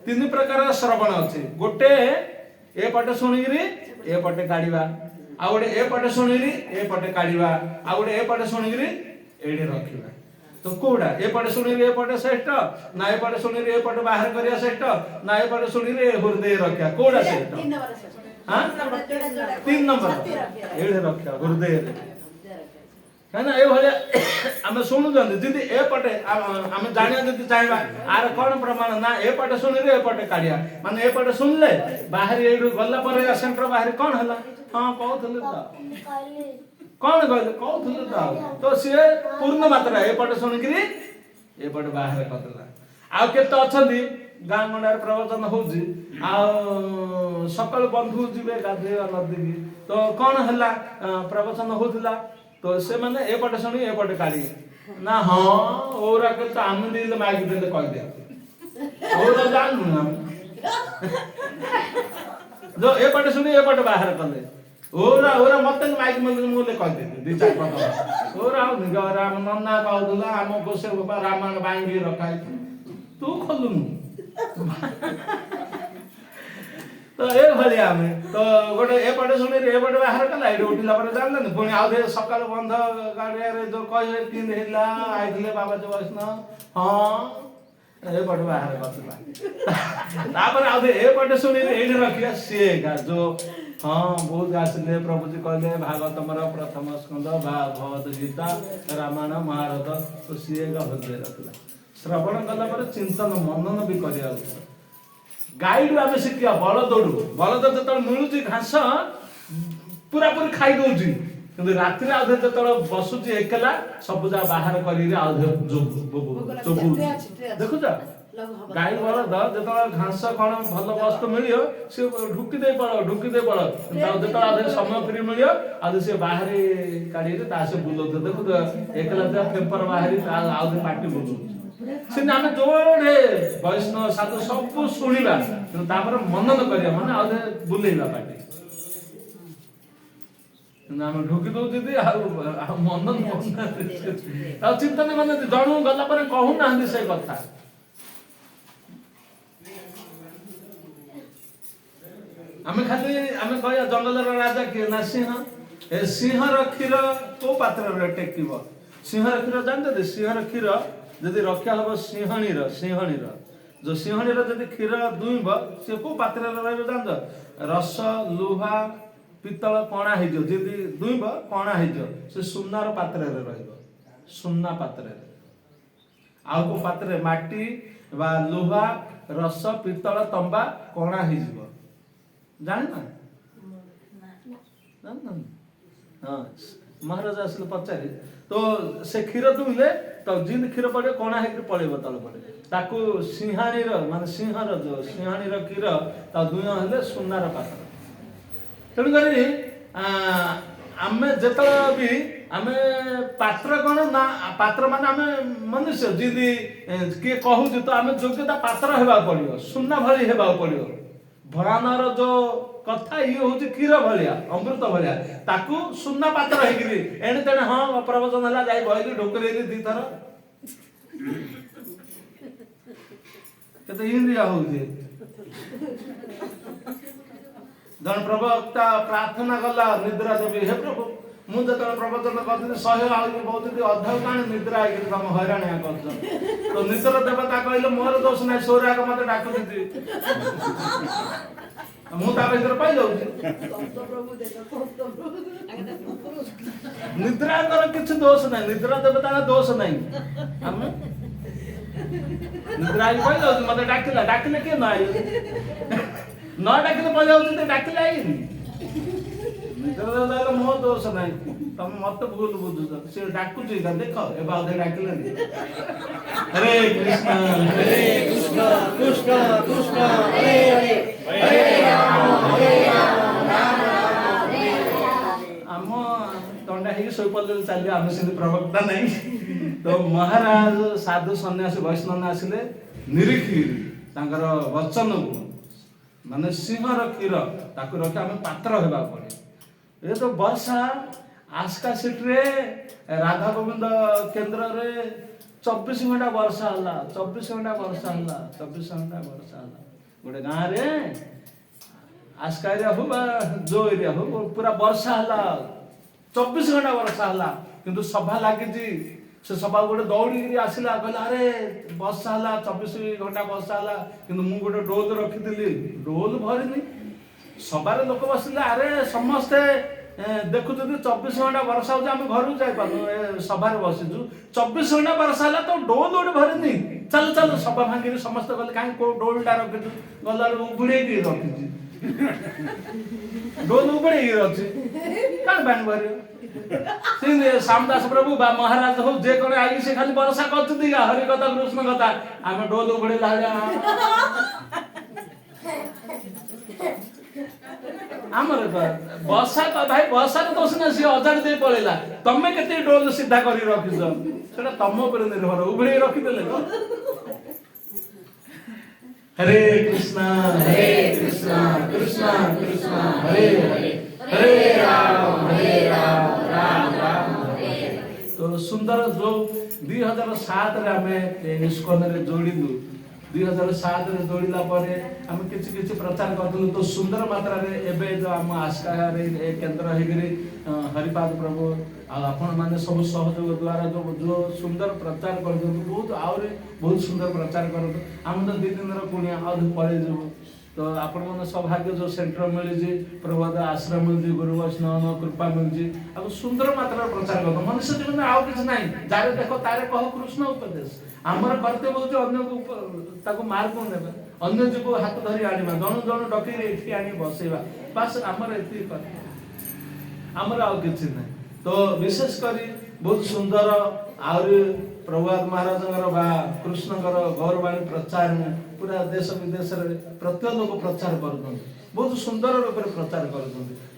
3 प्रकार श्रवण अछि गोटे ए पटे सुनिगिरी ए पटे काढिबा आ गोटे ए पटे सुनिगिरी ए पटे काढिबा आ गोटे ए पटे सुनिगिरी एडे रखिबा तो कोडा ए पटे सुनिगिरी ए पटे श्रेष्ठ ना ए पटे सुनिगिरी ए पटे बाहर करिया श्रेष्ठ ना ए पटे सुनिगिरी हृदय रखिया कोडा श्रेष्ठ हां 3 नंबर एडे रखिया हृदय रे कहना ए भले हम सुनु जंदे जिंदी ए पटे हम जानिया जति चाहबा आर कोन प्रमाण ना ए पटे सुनिरे ए पटे काढिया माने ए पटे सुनले बाहर एडु गल्ला पर सेंटर बाहर कोन हला हां कहथले त कोन कहले कहथले त तो से पूर्ण मात्रा ए पटे सुनिकरी ए पटे बाहर कहतला आ केते अछंदी गां गंडार प्रवचन होउजी आ सकल बंधु जिवे गाधेवा नदी तो कोन हला प्रवचन होतला तो से माने ए पटे सुनी ए पटे काढी ना हां ओरा के तो हम दिल मागी देले कह दे ओरा जानू ना जो ए पटे सुनी ए पटे बाहर कले ओरा ओरा मत मागी मन मुले कह दे दी चार पटे ओरा निगरा नन्ना कहदुला हम गोसे बाबा रामायण बांगी रखाई तू खोलुनु तो ए भलिया हमें तो गोटे ए पटे सुनी ए पटे बाहर कला एडे उठिला पर जानले न पुनी आउ सकाळ बंध गाड़िया रे जो कहे तीन हिला आइले बाबा जो वैष्णव हां ए पटे बाहर कतला तापर आउ ए पटे सुनी एडे रखिया से का जो हां बहुत आसले प्रभु जी कहले भागवतमर प्रथम स्कंद भागवत गीता रामायण महाभारत तो से का हृदय रखला श्रवण कला पर चिंतन मनन भी करिया गाईडू आम शिखिया बलद जब मिलूँ घास पूरा पूरी खाई दौर କିନ୍ତୁ ରାତିରେ ଆଉ ଯେତେବେଳେ ବସୁଛି ଏକଲା ସବୁ ଯାକ ବାହାର କରିକି ଆଉ ଦେଖୁଛ ଗାଈ ବଳଦ ଯେତେବେଳେ ଘାସ କଣ ଭଲ ବସ୍ତୁ ମିଳିବ ସେ ଢୁକି ଦେଇ ପଳ ଯେତେବେଳେ ସମୟ ଫ୍ରି ମିଳିବ ଆଉ ସେ ବାହାରି କାଢିକି ତା ସେ ବୁଲଉଥିବ ଦେଖୁଛ ଏକଲା ପେପର ବାହାରି ଆଉ ପାଟି ବୁଲଉଛି ସେମିତି ଆମେ ଯୋଉଠି ବୈଷ୍ଣବ ସାଧୁ ସବୁ ଶୁଣିବା କିନ୍ତୁ ତାପରେ ମନନ କରିବା ମାନେ ଆଉ ବୁଲେଇବା ପାଟି ଆମେ ଢୁକି ଦଉଛନ୍ତି ଆଉ ମନନ ଆଉ ଚିନ୍ତନ ମାନେ ଜଣକୁ ଗଲା ପରେ କହୁନାହାନ୍ତି ସେ କଥା। ଆମେ କହିବା ଜଙ୍ଗଲର ରାଜା କିଏ ନା ସିଂହ। ଏ ସିଂହର କ୍ଷୀର କୋଉ ପାତ୍ରରେ ଟେକିବ? ସିଂହର କ୍ଷୀର ଜାଣିଛନ୍ତି? ସିଂହର କ୍ଷୀର ଯଦି ରକ୍ଷା ହବ ସିଂହଣୀର ଯୋଉ ସିଂହଣୀର ଯଦି କ୍ଷୀର ଦୁଇଁବ ସେ କୋଉ ପାତ୍ରରେ ରହିବ ଜାଣିଛ? ରସ ଲୁହା ପିତ୍ତଳ କଣା ହେଇଯିବ, ଯଦି ଦୁଇଁବ କଣା ହେଇଯିବ, ସେ ସୁନାର ପାତ୍ରରେ ରହିବ, ସୁନା ପାତ୍ରରେ। ଆଉ କୋଉ ପାତ୍ରରେ ମାଟି ବା ଲୁହା ରସ ପିତ୍ତଳ ତମ୍ବା କଣା ହେଇଯିବ, ଜାଣିନ? ହଁ ମହାରାଜା ଆସିଲେ ପଚାରି ତ ସେ କ୍ଷୀର ଦୁଇଁଲେ ତ ଯେମିତି କ୍ଷୀର ପଡିବ କଣା ହେଇକି ପଳେଇବ ତଳେ ପଡେ, ତାକୁ ସିଂହାଣୀର ମାନେ ସିଂହର ଯୋଉ ସିଂହାଣୀର କ୍ଷୀର ତା ଦୁଇଁହ ହେଲେ ସୁନାର ପାତ୍ର। ତେଣୁକରି ଆମେ ଯେତେବେଳେ ବି ଆମେ ପାତ୍ର କଣ ନା ପାତ୍ର ମାନେ ଆମେ ମନୁଷ୍ୟ ଯଦି କିଏ କହୁଛି ତ ଆମେ ଯୋଗ୍ୟତା ପାତ୍ର ହେବାକୁ ପଡିବ, ସୁନା ଭଳି ହେବାକୁ ପଡିବ। ଭଗବାନର ଯୋଉ କଥା ଇଏ ହଉଛି କ୍ଷୀର ଭଳିଆ ଅମୃତ ଭଳିଆ, ତାକୁ ସୁନା ପାତ୍ର ହେଇକିରି ଏଣେ ତେଣେ ହଁ ପ୍ରବଚନ ହେଲା ଯାଇ ବହିଲି ଢୋକରେଇଲି ଦିଥର କେତେ ଇନ୍ଦ୍ରିଆ ହଉଛି। ଜଣେ ପ୍ରବକ୍ତା ପ୍ରାର୍ଥନା କଲା ନିଦ୍ରା ଦେବୀ, ହେ ପ୍ରଭୁ ମୁଁ ଯେତେବେଳେ ପ୍ରବଚନ କରିଥିଲି 100 ଆହୁରି କହୁଥିଲି ଅଧା କାଣ ନିଦ୍ରା ହେଇକିରି ତମ ହଇରାଣିଆ କରୁଛ। ତ ନିଦ୍ରା ଦେବତା କହିଲେ ମୋର ଦୋଷ ନାହିଁ, ସୌରାଗ ମତେ ଡାକୁଛନ୍ତି ମୁଁ ତା ଭିତରେ ପାଇଯାଉଛି। ନିଦ୍ରାଙ୍କର କିଛି ଦୋଷ ନାହିଁ, ନିଦ୍ରା ଦେବତାର ଦୋଷ ନାହିଁ। ଆମେ ନିଦ୍ରା ହେଇକି ପାଇଯାଉଛି, ମତେ ଡାକିଲେ କିଏ ନ ନ ଡାକିଲେ ପଳେଇଯାଉଛି, ଡାକିଲେ ଆଇନି। ନିଦ୍ରା ମୋ ଦୋଷ ନାହିଁ, ତମେ ମତେ ଭୁଲ ବୁଝୁଛ। ସେ ଡାକୁଛି ଦେଖ ଏବେ ଆଉ ଡାକିଲେନି। ହରେ କୃଷ୍ଣ ହରେ କୃଷ୍ଣ କୃଷ୍ଣ କୃଷ୍ଣ ହରେ ହରେ ହରେ ରାମ ରାମ ଆମ ତଣ୍ଡା ହେଇକି ଶୋଇପଡ଼ିଲେ ଚାଲିବ, ଆମେ ସେମିତି ପ୍ରବକ୍ତା ନାହିଁ। ତ ମହାରାଜ ସାଧୁ ସନ୍ନ୍ୟାସୀ ବୈଷ୍ଣବ ଆସିଲେ ନିରୀକ୍ଷିରି ତାଙ୍କର ବଚନକୁ ମାନେ ସିଂହର କ୍ଷୀର ତାକୁ ରଖି ଆମେ ପାତ୍ର ହେବାକୁ ପଡେ। ଏ ତ ବର୍ଷା ଆସ୍କା ସିଟିରେ ରାଧା ଗୋବିନ୍ଦ କେନ୍ଦ୍ରରେ 24 ଘଣ୍ଟା ବର୍ଷା ହେଲା, 24 ଘଣ୍ଟା ବର୍ଷା ହେଲା, 24 ଘଣ୍ଟା ବର୍ଷା ହେଲା। ଗୋଟେ ଗାଁରେ ଆସ୍କା ଏରିଆ ହଉ ବା ଯୋଉ ଏରିଆ ହଉ ପୁରା ବର୍ଷା ହେଲା, 24 ଘଣ୍ଟା ବର୍ଷା ହେଲା। କିନ୍ତୁ ସଭା ଲାଗିଛି, ସେ ସଭା ଗୋଟେ ଦୌଡ଼ିକି ଆସିଲା, କହିଲା ଆରେ ବର୍ଷା ହେଲା 24 ଘଣ୍ଟା ବର୍ଷା ହେଲା, କିନ୍ତୁ ମୁଁ ଗୋଟେ ଡୋଲ ରଖିଥିଲି, ଡୋଲ ଭରିନି। ସଭାରେ ଲୋକ ବସିଲେ, ଆରେ ସମସ୍ତେ ଦେଖୁଛନ୍ତି 24 ଘଣ୍ଟା ବର୍ଷା ହଉଛି, ଆମେ ଘରକୁ ଯାଇପାରୁନୁ, ସଭାରେ ବସିଛୁ, 24 ଘଣ୍ଟା ବର୍ଷା ହେଲା ତ ଡୋଲ ଗୋଟେ ଭରିନି, ଚାଲ ଚାଲ। ସଭା ଭାଙ୍ଗିକି ସମସ୍ତେ ଗଲେ, କାହିଁ କୋଉ ଡୋଲଟା ରଖିଛୁ? ଗଲାବେଳକୁ ଉଗୁଡେଇକି ରଖିଛି, ଡୋଲ ଉଗୁଡେଇକି ଅଛି, କାହିଁ ପାଣି ଭରିବ? ଶ୍ୟାମଦାସ ପ୍ରଭୁ ବା ମହାରାଜ ହଉ ଯେ କଣ ଆଇକି ସେ ଖାଲି ବର୍ଷା କରୁଛନ୍ତି, ହରି କଥା କୃଷ୍ଣ କଥା, ଆମେ ଡୋଲ ଉଗୁଡେଇଲା ଭଳିଆ। ଆମର ବର୍ଷା ତ ଭାଇ ବର୍ଷାର ଦୋଷ ନା, ସିଏ ଅଜାଡ଼ି ଦେଇ ପଳେଇଲା, ତମେ କେତେ ଡୋଲ ସିଧା କରି ରଖିଛ ସେଟା ତମ ଉପରେ ନିର୍ଭର, ଉଭେଇ ରଖିଦେଲେ। ହରେ କୃଷ୍ଣ କୃଷ୍ଣ କୃଷ୍ଣ ହରେ ହରେ ହରେ ରାମ ରାମ ରାମ ହରେ। ତ ସୁନ୍ଦର ଯୋଉ 2007ରେ ଆମେ ଇସ୍କନରେ ଯୋଡ଼ିଲୁ, 2007ରେ ଯୋଡ଼ିଲା ପରେ ଆମେ କିଛି ପ୍ରଚାର କରିଥିଲୁ। ତ ସୁନ୍ଦର ମାତ୍ରାରେ ଏବେ ଯୋଉ ଆମ ଆସ୍କାରେ କେନ୍ଦ୍ର ହେଇକିରି ହରିପାଦ ପ୍ରଭୁ ଆଉ ଆପଣମାନେ ସବୁ ସହଯୋଗ ଦ୍ୱାରା ଯୋଉ ସୁନ୍ଦର ପ୍ରଚାର କରୁଛନ୍ତି, ଆହୁରି ବହୁତ ସୁନ୍ଦର ପ୍ରଚାର କରନ୍ତୁ। ଆମେ ତ 2 ଦିନର କୁଣିଆ ଆଉ ପଳେଇଯିବୁ। ତ ଆପଣମାନେ ସୌଭାଗ୍ୟ ଯୋଉ ସେଣ୍ଟର ମିଳିଛି, ପ୍ରଭୁପାଦ ଆଶ୍ରମ ମିଳିଛି, ଗୁରୁ ବୈଷ୍ଣବ କୃପା ମିଳିଛି, ଆଉ ସୁନ୍ଦର ମାତ୍ରାରେ ପ୍ରଚାର କରନ୍ତୁ। ମନୁଷ୍ୟ ଜୀବନରେ ଆଉ କିଛି ନାହିଁ, ଯାରେ ଦେଖ ତାରେ କହ କୃଷ୍ଣ ଉପଦେଶ। ଆମର କର୍ତ୍ତବ୍ୟ ହଉଛି ଅନ୍ୟକୁ ତାକୁ ମାର୍ଗକୁ ନେବା, ଅନ୍ୟ ଯୁଗ ହାତ ଧରି ଆଣିବା, ଜଣୁ ଡକେଇ ଏଠି ଆଣି ବସେଇବା, ବାସ୍ ଆମର ଏତିକି କର୍ତ୍ତବ୍ୟ, ଆମର ଆଉ କିଛି ନାହିଁ। तो विशेष करी बहुत सुंदर आहरी प्रभुपाद महाराज कृष्णकर गौरवाणी प्रचार पूरा देश विदेश प्रत्येक लोग प्रचार कर बहुत सुंदर रूप में प्रचार कर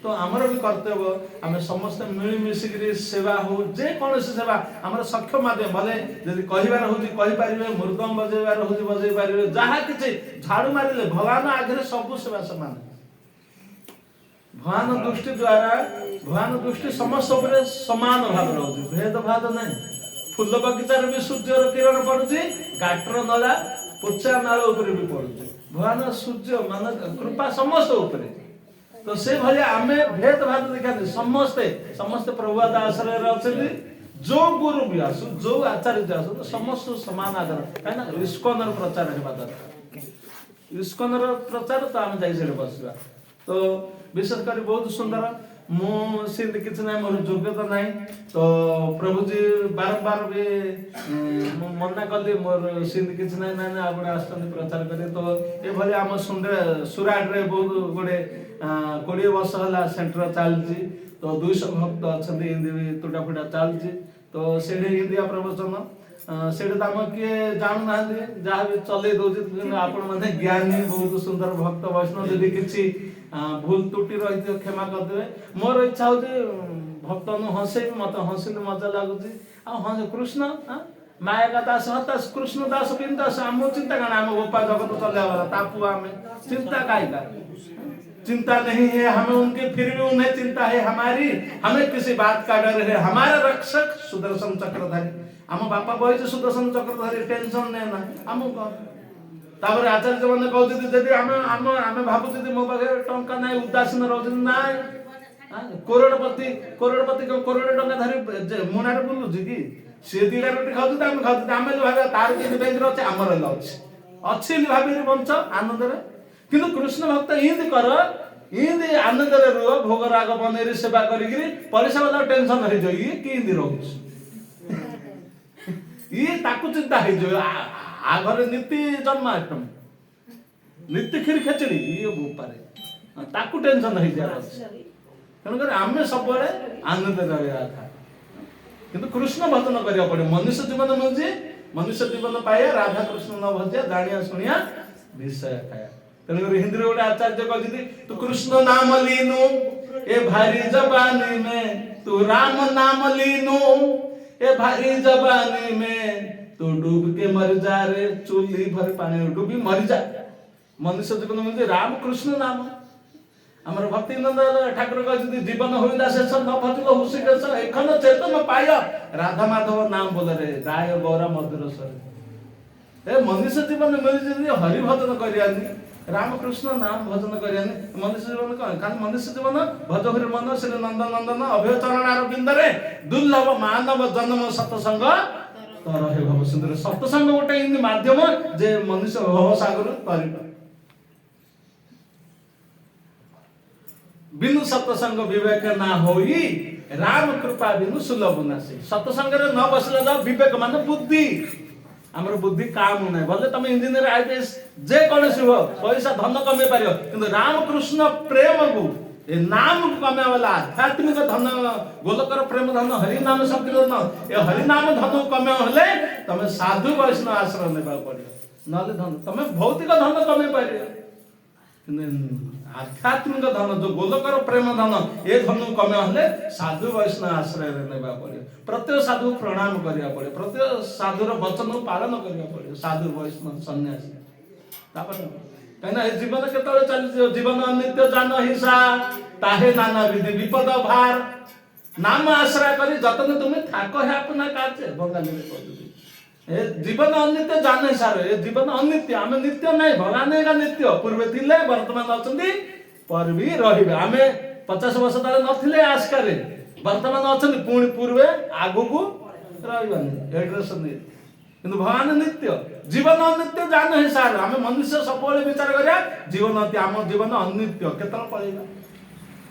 तो आमर भी कर्तव्य आम समस्त मिलमिशिक सेवा हो जेकोसी सेवा आम सक्षम माध्यम भले जब कहबार होपारे मृदंग बजेबार हो बजे पारे जहाँ कि झाड़ू मारे भगवान आगे सब सेवा सामान भगवान दृष्टि द्वारा भगवान दृष्टि समस्त उपर समान भाव रोचे भेदभाव ना फुल बगीचार भी सूर्य किरण पड़ुची गाटर नला पोचा नाल भी पड़ुची भगवान सूर्य मान कृपा समस्त उपरे तो से भले आमे भेदभाव देखा समस्ते समस्ते प्रभुपाद आश्रय अच्छे जो गुरु भी आसु जो आचार्य आसु तो समस्त समान आदर कहीं इस्कन प्रचार होगा दरकार इस्कन प्रचार तो आम जा बसवा तो विशेष कर बहुत सुंदर मुझे किसी ना मोर योग्यता ना तो प्रभुजी बारंबार भी मना कली मोर सिंध किसी ना ना आप प्रचार करें तो ये आम सुराट रे बहुत गुड़े 20 वर्ष है सेंटर चलती तो 200 भक्त अच्छा हिंदी तुटा फुटा चलती तो से हिंदी प्रवचन से आम किए जानू ना जहाँ भी चल दौर आपण मैंने ज्ञानी बहुत सुंदर भक्त वैष्णव जदि किसी भूल त्रुटि रही क्षमा करदे मोर इच्छा हो भक्त हसे मत हसिले मजा लगुच हाँ कृष्ण माया का दास हताश कृष्ण दास बिन दास आम चिंता कण आम गोपा जगत चलने तापु आम चिंता का चिंता नहीं है हमें उनके फिर भी उन्हें चिंता है हमारी हमें किसी बात का डर है हमारा रक्षक सुदर्शन चक्रधारी आम बापा बही सुदर्शन चक्रधारी टेंशन नहीं ना आम तापर आचार्य मैंने कहते आम भावुँ मो पाखे टंका ना उदासीन रोचे ना करोड़पति करोड़ टंका धरी मुनारे बुलूँ कि सी दीटा रोटी खाऊ आम भाव तार बैंक अच्छे आमर अच्छी भाभी बंच आनंद किंतु कृष्ण भक्त इंद कर इंद आनंद रुह भोग राग बनई सेवा करी पैसा वाला टेंशन हो कि रोच ये चिंता हो आगे नीति जन्माष्टमी नीति खीर खेचड़ी ये बोपारे ताकू टेंशन हो जाए तेणुक आम सब आनंद रहा था किंतु कृष्ण भजन करिया पड़े मनुष्य जीवन मिलूँ मनुष्य जीवन पाया राधा कृष्ण न भजिया जानिया शुणिया विषय खाया तेणुक हिंदी गोटे आचार्य कहते तू कृष्ण नाम लीनु ए भारी जवानी में तू राम नाम लीनु ए भारी जवानी में तू डूब के मर जा रे चूल्ही भर पानी डूबी मर जा मनुष्य जीवन मिलूँ राम कृष्ण नाम आमर भक्तिनंद ठाकुर कहते जीवन होइला शेष न भजिल हुसिकेश एखन चेतन पाय राधा माधव नाम बोल रे गाय गौरा मधुर स्वर ए मनुष्य जीवन मिली हरि भजन करियानी रामकृष्ण नाम भजन करियानी मनुष्य जीवन कौन कारण मनुष्य जीवन भज हरि मन श्री नंद नंदन अभय चरणार बिंदरे दुर्लभ मानव जन्म सत्संग तर हे भव सुंदर सत्संग गोटे इन माध्यम जे मनुष्य भव सागर तरी बिनु सत्संग विवेक ना होई राम कृपा बिनु सुलभ नासी सत्संग रे न बसले जा विवेक मान बुद्धि हमर बुद्धि काम नै भले तुम इंजीनियर आईपीएस जे कोनसी हो पैसा धन कमे पारियो किंतु राम कृष्ण प्रेम को ए नाम कमे वाला आध्यात्मिक धन गोलकर प्रेम धन हरि नाम संकीर्तन ए हरि नाम धन कमे हले तुम साधु वैष्णव आश्रय नेबा पड़ियो नले धन तुम भौतिक धन कमे पारियो किंतु आध्यात्मिक धन जो गोलकर प्रेम धन ए धन कमे हले साधु वैष्णव आश्रय नेबा पड़ियो प्रत्येक साधु प्रणाम करिया पड़े प्रत्येक साधुर वचन पालन करिया पड़े साधु वैष्णव सन्यासी तापर कहिना ए जीवन केतळे चली जीवन नित्य जान हिसा ताहे नाना विधि विपद भार नाम आश्रय करी जतन तुमे थाको है अपना काचे बंगाली में कहते ए जीवन अनित्य जान हिसार ए जीवन अनित्य आमे नित्य नहीं भगवान का नित्य पूर्वे थिले वर्तमान अछंती पर भी रहिबे आमे 50 वर्ष तले नथिले आस्कारे वर्तमान अछंती पुणी पूर्वे आगु को रहिबानी एड्रेस नहीं किंतु भगवान नित्य जीवन अनित्य जान हिसार आमे मनुष्य सबले विचार करिया जीवन अति आम जीवन अनित्य केतल पळेगा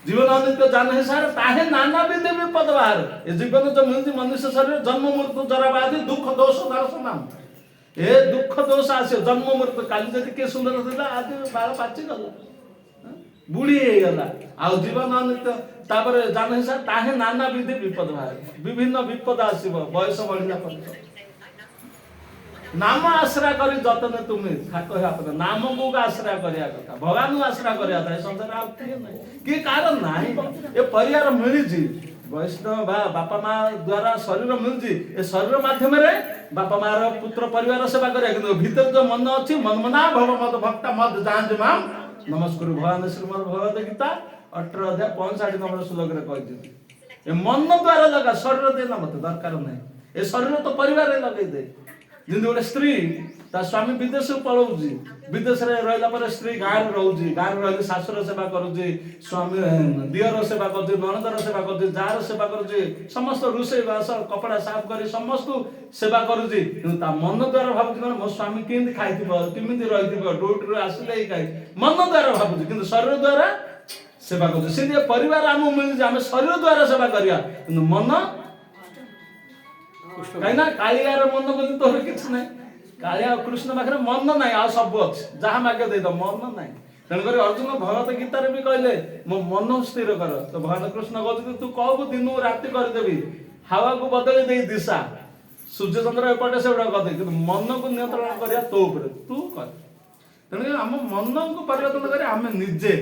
जीवन अनित्य जान हिसार ताहे नाना विधि विपद बाहर ए जीवन जो मिलती मनुष्य शरीर जन्म मृत्यु जरा व्याधि दुख दोष दर्शन ए दुख दोष आसे जन्म मृत्यु काली जति के सुंदर थिला आज बाल पाची गला बुढ़ी गला आ जीवन अनित्य तापर जान हिसाब ताहे नाना विधि विपद बाहर विभिन्न विपद आसीब बयस बढ़िला पर्यंत नाम आश्रय करी जतने तुम्हें ठाक नाम को आश्रय करिया कथा भगवान आश्रय करिया था संसार आ कि कारण नाही ए परिवार मिली वैष्णव बापा माँ द्वारा शरीर मिलुची ए शरीर माध्यम रे बापा माँ रो पुत्र परिवार सेवा करिया कि भीतर जो मन अच्छी मनमना भव मत भक्ता मत जान माम नमस्कार भगवान श्रीमद् भगवत गीता 18 अध्याय 65 नंबर श्लोक रे कहछि ए मन द्वारा लगा शरीर देना मत दरकार नहीं ए शरीर तो परिवार रे लगै दे जिन गोटे स्त्री ता स्वामी विदेश पलाऊँ विदेश रे रहिला पर स्त्री गाँव रोचे गाँव रही शाशुर सेवा करुचे स्वामी दियर सेवा कर नणदर सेवा कर जार सेवा कर समस्त रोषे बास कपड़ा साफ कर समस्त सेवा करुचे मन द्वारा भावुँ मो स्वामी केमती खाई केमी रही ड्यूटी आसिले खाई मन द्वारा भावुँ कि शरीर द्वारा सेवा कर परिवार आमको मिलूँ आम शरीर द्वारा सेवा करिया कि मन कहीं कालियार मन बोली तोर किसी ना कालिया कृष्ण पाखे मन ना आ सब अच्छे जहाँ मागे दे मन ना तेणुक अर्जुन भगवत गीतार भी कहले मो मन स्थिर कर तो भगवान कृष्ण कहते तू कहबू दिन राति करदेवी हावा को बदली दे दिशा सूर्य चंद्र एपटे से कदे कि मन को नियंत्रण करिया तो ऊपर तू कर तेणुक आम मन को परिवर्तन कर आम निजे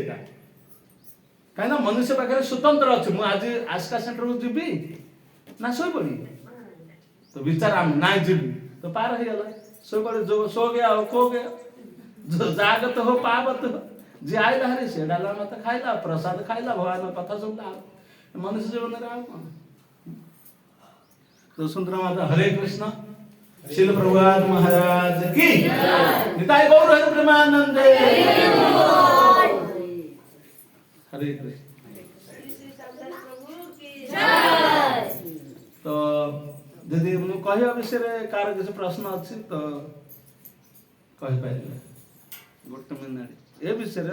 कहीं मनुष्य पाखे स्वतंत्र अच्छे मुझे आज आस्का सेंटर को जीवी ना शो पड़ी तो विचार आम ना जीवी तो पार हो गला सो पड़े जो सो गया हो खो गया जो जागत हो पावत हो जी आईला हरी से डाला मत खाइला प्रसाद खाइला भगवान कथा सुनला मनुष्य जीवन रे आउ तो सुंदर माता हरे कृष्ण श्रील प्रभुपाद महाराज की निताय गौर हरि प्रेमानंदे हरे कृष्ण तो यदि कहवा विषय कार किसी प्रश्न अच्छी तो कहीपर गोटे मिनिट ए विषय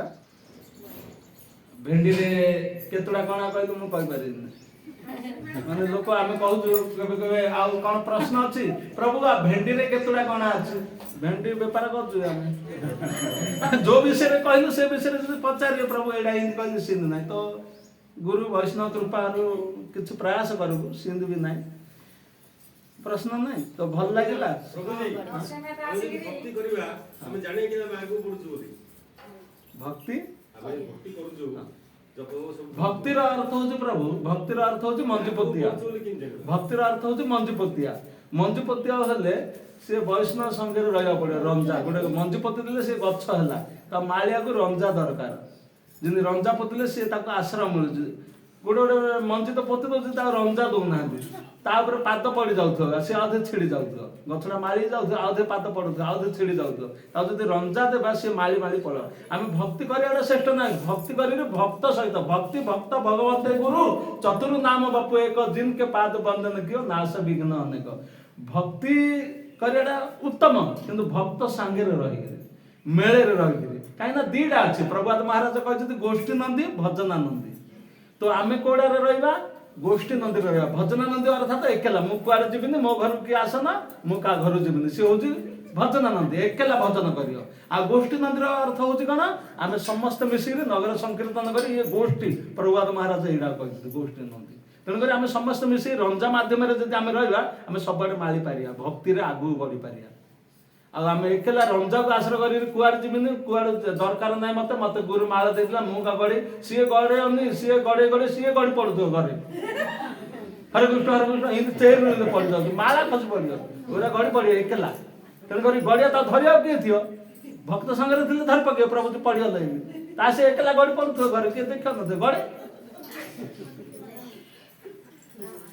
भेंडी केतुड़ा कणा कहलु मुझे माने लोक आम कहूँ आउ कौन प्रश्न अच्छी प्रभु आ भेंडी केतुड़ा कणा अच्छी भेंडी बेपार कर जो विषय कहलु से विषय पचारे प्रभु एटा हिंदी कहली सिंध ना तो गुरु वैष्णव कृपा किसी प्रयास करू सिंध भी ना प्रश्न नहीं तो भल लगिला भक्ति करबा हम जाने कि हम आगु पडुछु बोली भक्ति हम भक्ति करूछु जब सब भक्तिर अर्थ होची प्रभु भक्तिर अर्थ होची मंजुपतिया भक्तिर अर्थ होची मंजुपतिया मंजुपतिया हेले से वैष्णव संगे रहिया पड़े रंजा गोटे मंजुपति देले से गछ हला ता मालिया को रंजा दरकार जिन रंजा पोतिले से ताको आश्रम मिलुची गोटे गोटे मंजी तो पोति दउची ता रंजा दउना तापर पाद पड़ जाऊगा सी आधे छिड़ी जाऊगा गछड़ा मारी जाऊगा आधे पाद पड़ुगा आधे छिड़ी जाऊगा जब रंजा देवा सी माली माली पड़ आम भक्ति करिया श्रेष्ठ ना भक्ति करी भक्त सहित भक्ति भक्त भगवते गुरु चतुर नाम बपु एक जिन के पाद बंदन कियो नाश विघ्न अनेक भक्ति करिया उत्तम किंतु भक्त सांगे रही मेले रही कहीं दीटा अच्छे प्रभुपाद महाराज कहते गोष्ठी नंदी भजना नंदी तो आम कौड़ा रहा गोष्ठी नंदी रहा भजना नंदी अर्थात एकेला मु कुआड़े जीविनी मो घर किए आसना मु का घर जीविनी सी हूँ भजना नंदी एकेला भजन करियो आ गोष्ठी नंदी अर्थ हूँ कौन आम समस्त मिसिक नगर संकीर्तन कर ये गोष्ठी प्रभुपाद महाराज यहाँ कहते गोष्ठी नंदी तेणुक आम समस्त मिसिक रंजा मध्यम आम रहा आम सब माली पारिया भक्ति आगू बढ़ी पारिया आम एकेला रंजा को आश्रय कर कुआड़े जीविनी कुआड़े दरकार ना मत मत गुरु माला देला मुगा गड़ी सी गड़े सी गड़े गड़े सी गड़ी पड़ो घरे हरे कृष्ण इन चेयर पड़ जाऊँ माला खसी पड़ जाए गड़ी पड़े एकेला तेणुक गड़िया तो धरिया किए थी भक्त संगे थे धर पके प्रभु पड़गला से एकेला गड़ी पड़ो घरे किए देख न गड़े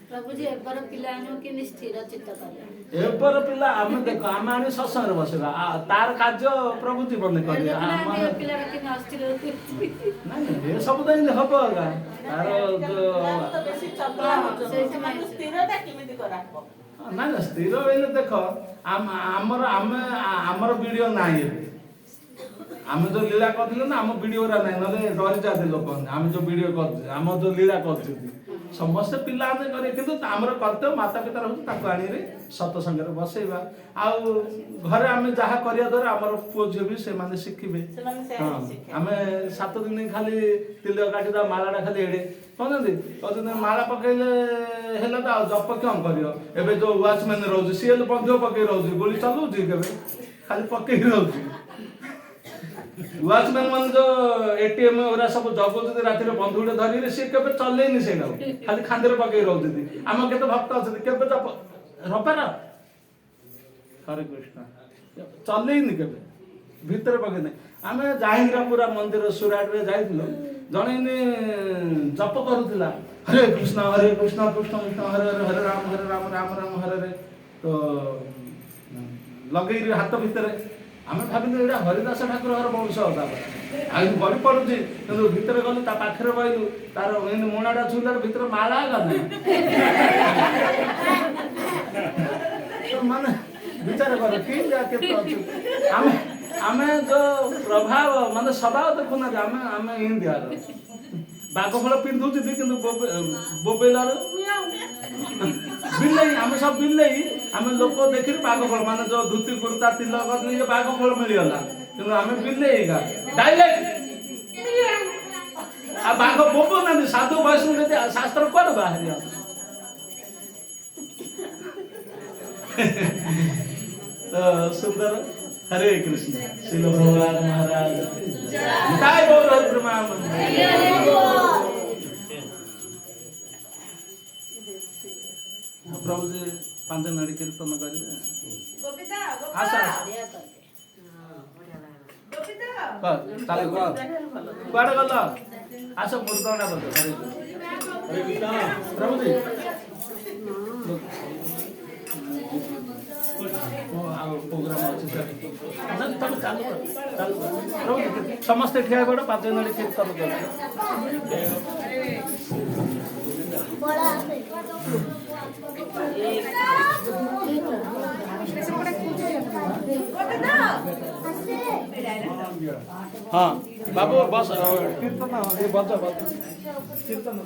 प्रभु जी एबर पिला के स्थिर चित्त करे एबर पिला हम देखो हम आनी सत्संग रे बसबा तार कार्य प्रभु जीवन करे हम पिला के अस्थिर नहीं ए सब दिन हबगा तार स्थिरता केमिति कराबो ना ना स्थिर होइले देखो हमर वीडियो नाही ଆମେ ଯୋଉ ଲୀଳା କରିଥିଲେ ନା ଆମ ଭିଡିଓ ରା ନାହିଁ ନହେଲେ ଡରି ଯାଆନ୍ତି ଲୋକମାନେ ଆମେ ଯୋଉ ଭିଡିଓ କରୁଛେ ଆମ ଯୋଉ ଲୀଳା କରୁଛନ୍ତି ସମସ୍ତେ ପିଲା ଆମେ କରିବେ କିନ୍ତୁ ଆମର କର୍ତ୍ତବ୍ୟ ମାତା ପିତା ରହୁଛି ତାକୁ ଆଣିକି ସତସଙ୍ଗରେ ବସେଇବା ଆଉ ଘରେ ଆମେ ଯାହା କରିବା ଦ୍ୱାରା ଆମର ପୁଅ ଝିଅ ବି ସେମାନେ ଶିଖିବେ ସେମାନେ ସେୟା ହଁ ଶିଖିବେ। ଆମେ 7 ଦିନ ଖାଲି ତିଲ କାଟିଦବା ମାଳାଟା ଖାଲି ଏଡେ କହୁଛନ୍ତି ମାଳା ପକେଇଲେ ହେଲା ତ ଆଉ ଜପ କଣ କରିବ ଏବେ ଯୋଉ ୱାଚମ୍ୟାନ ରହୁଛି ସିଏ ବନ୍ଧୁକ ପକେଇ ରହୁଛି ଗୁଳି ଚଲଉଛି କେବେ ଖାଲି ପକେଇକି ରହୁଛି ୱାଚମ୍ୟାନ ମାନେ ଯୋଉ ଏଟିଏମ ଗୁରା ସବୁ ଜଗୁଛନ୍ତି ରାତିରେ ବନ୍ଧୁକ ଧରିକି ସିଏ କେବେ ଚଲେଇନି ସେଇଟାକୁ ଖାଲି ଖାନ୍ଦିରେ ପକେଇ ରହୁଛନ୍ତି ଆମ କେତେ ଭକ୍ତ ଅଛନ୍ତି କେବେ ଜପ ରବାର ହରେ କୃଷ୍ଣ ଚଲେଇନି କେବେ ଭିତରେ ପକେଇନି ଆମେ ଜାହିଙ୍ଗିରାପୁରା ମନ୍ଦିର ସୁରାଟରେ ଯାଇଥିଲୁ ଜଣେ ଜପ କରୁଥିଲା ହରେ କୃଷ୍ଣ କୃଷ୍ଣ କୃଷ୍ଣ ହରେ ହରେ ହରେ ରାମ ରାମ ରାମ ହରେ ହରେ ତ ଲଗେଇକି ହାତ ଭିତରେ ଆମେ ଭାବିଲୁ ଏଇଟା ହରିଦାସ ଠାକୁରଙ୍କର ବଂଶ ଆଉ ବଳି ପଡୁଛି କିନ୍ତୁ ଭିତରେ ଗଲୁ ତା ପାଖରେ ବହିଲୁ ତାର ମୁଣାଟା ଛୁଇଁଲାର ଭିତରେ ମାଳା ଗଲା ମାନେ ବିଚାର କର କି କେତେ ଅଛୁ ଆମେ ଯୋଉ ପ୍ରଭାବ ମାନେ ସ୍ୱଭାବ ଦେଖୁନାହାନ୍ତି ଆମେ ଇଣ୍ଡିଆର ବାଘ ଫଳ ପିନ୍ଧୁଛନ୍ତି କିନ୍ତୁ ବୋବେଇଲାର ବିଲେଇ ଆମେ ସବୁ ବିଲେଇ ଆମେ ଲୋକ ଦେଖିଲୁ ବାଘ ଫଳ ମାନେ ଯୋଉ ଧୋତି କୁର୍ତ୍ତା ତିଲ କରିଦେଲେ ବାଘ ଫଳ ମିଳିଗଲା କିନ୍ତୁ ଆମେ ବିଲେଇ ଡାଇରେକ୍ଟ ଆଉ ବାଘ ବୋବ ନାହାନ୍ତି ସାଧୁ ବୈଷ୍ଣବ ଶାସ୍ତ୍ର କୁଆଡେ ବାହାରି ତ ସୁନ୍ଦର हरे कृष्ण श्रील भगवान महाराज जय बोल प्रभु जी 5 नाड़ी कीर्तन करेंगे आशा कुआड़े गल आस मूर्तना बोल हरे प्रभु जी प्रोग्राम अच्छे समस्ते ठिया बड़ 5 नाड़ी कीर्तन कर हाँ बाबू बस कीर्तन बज कीर्तन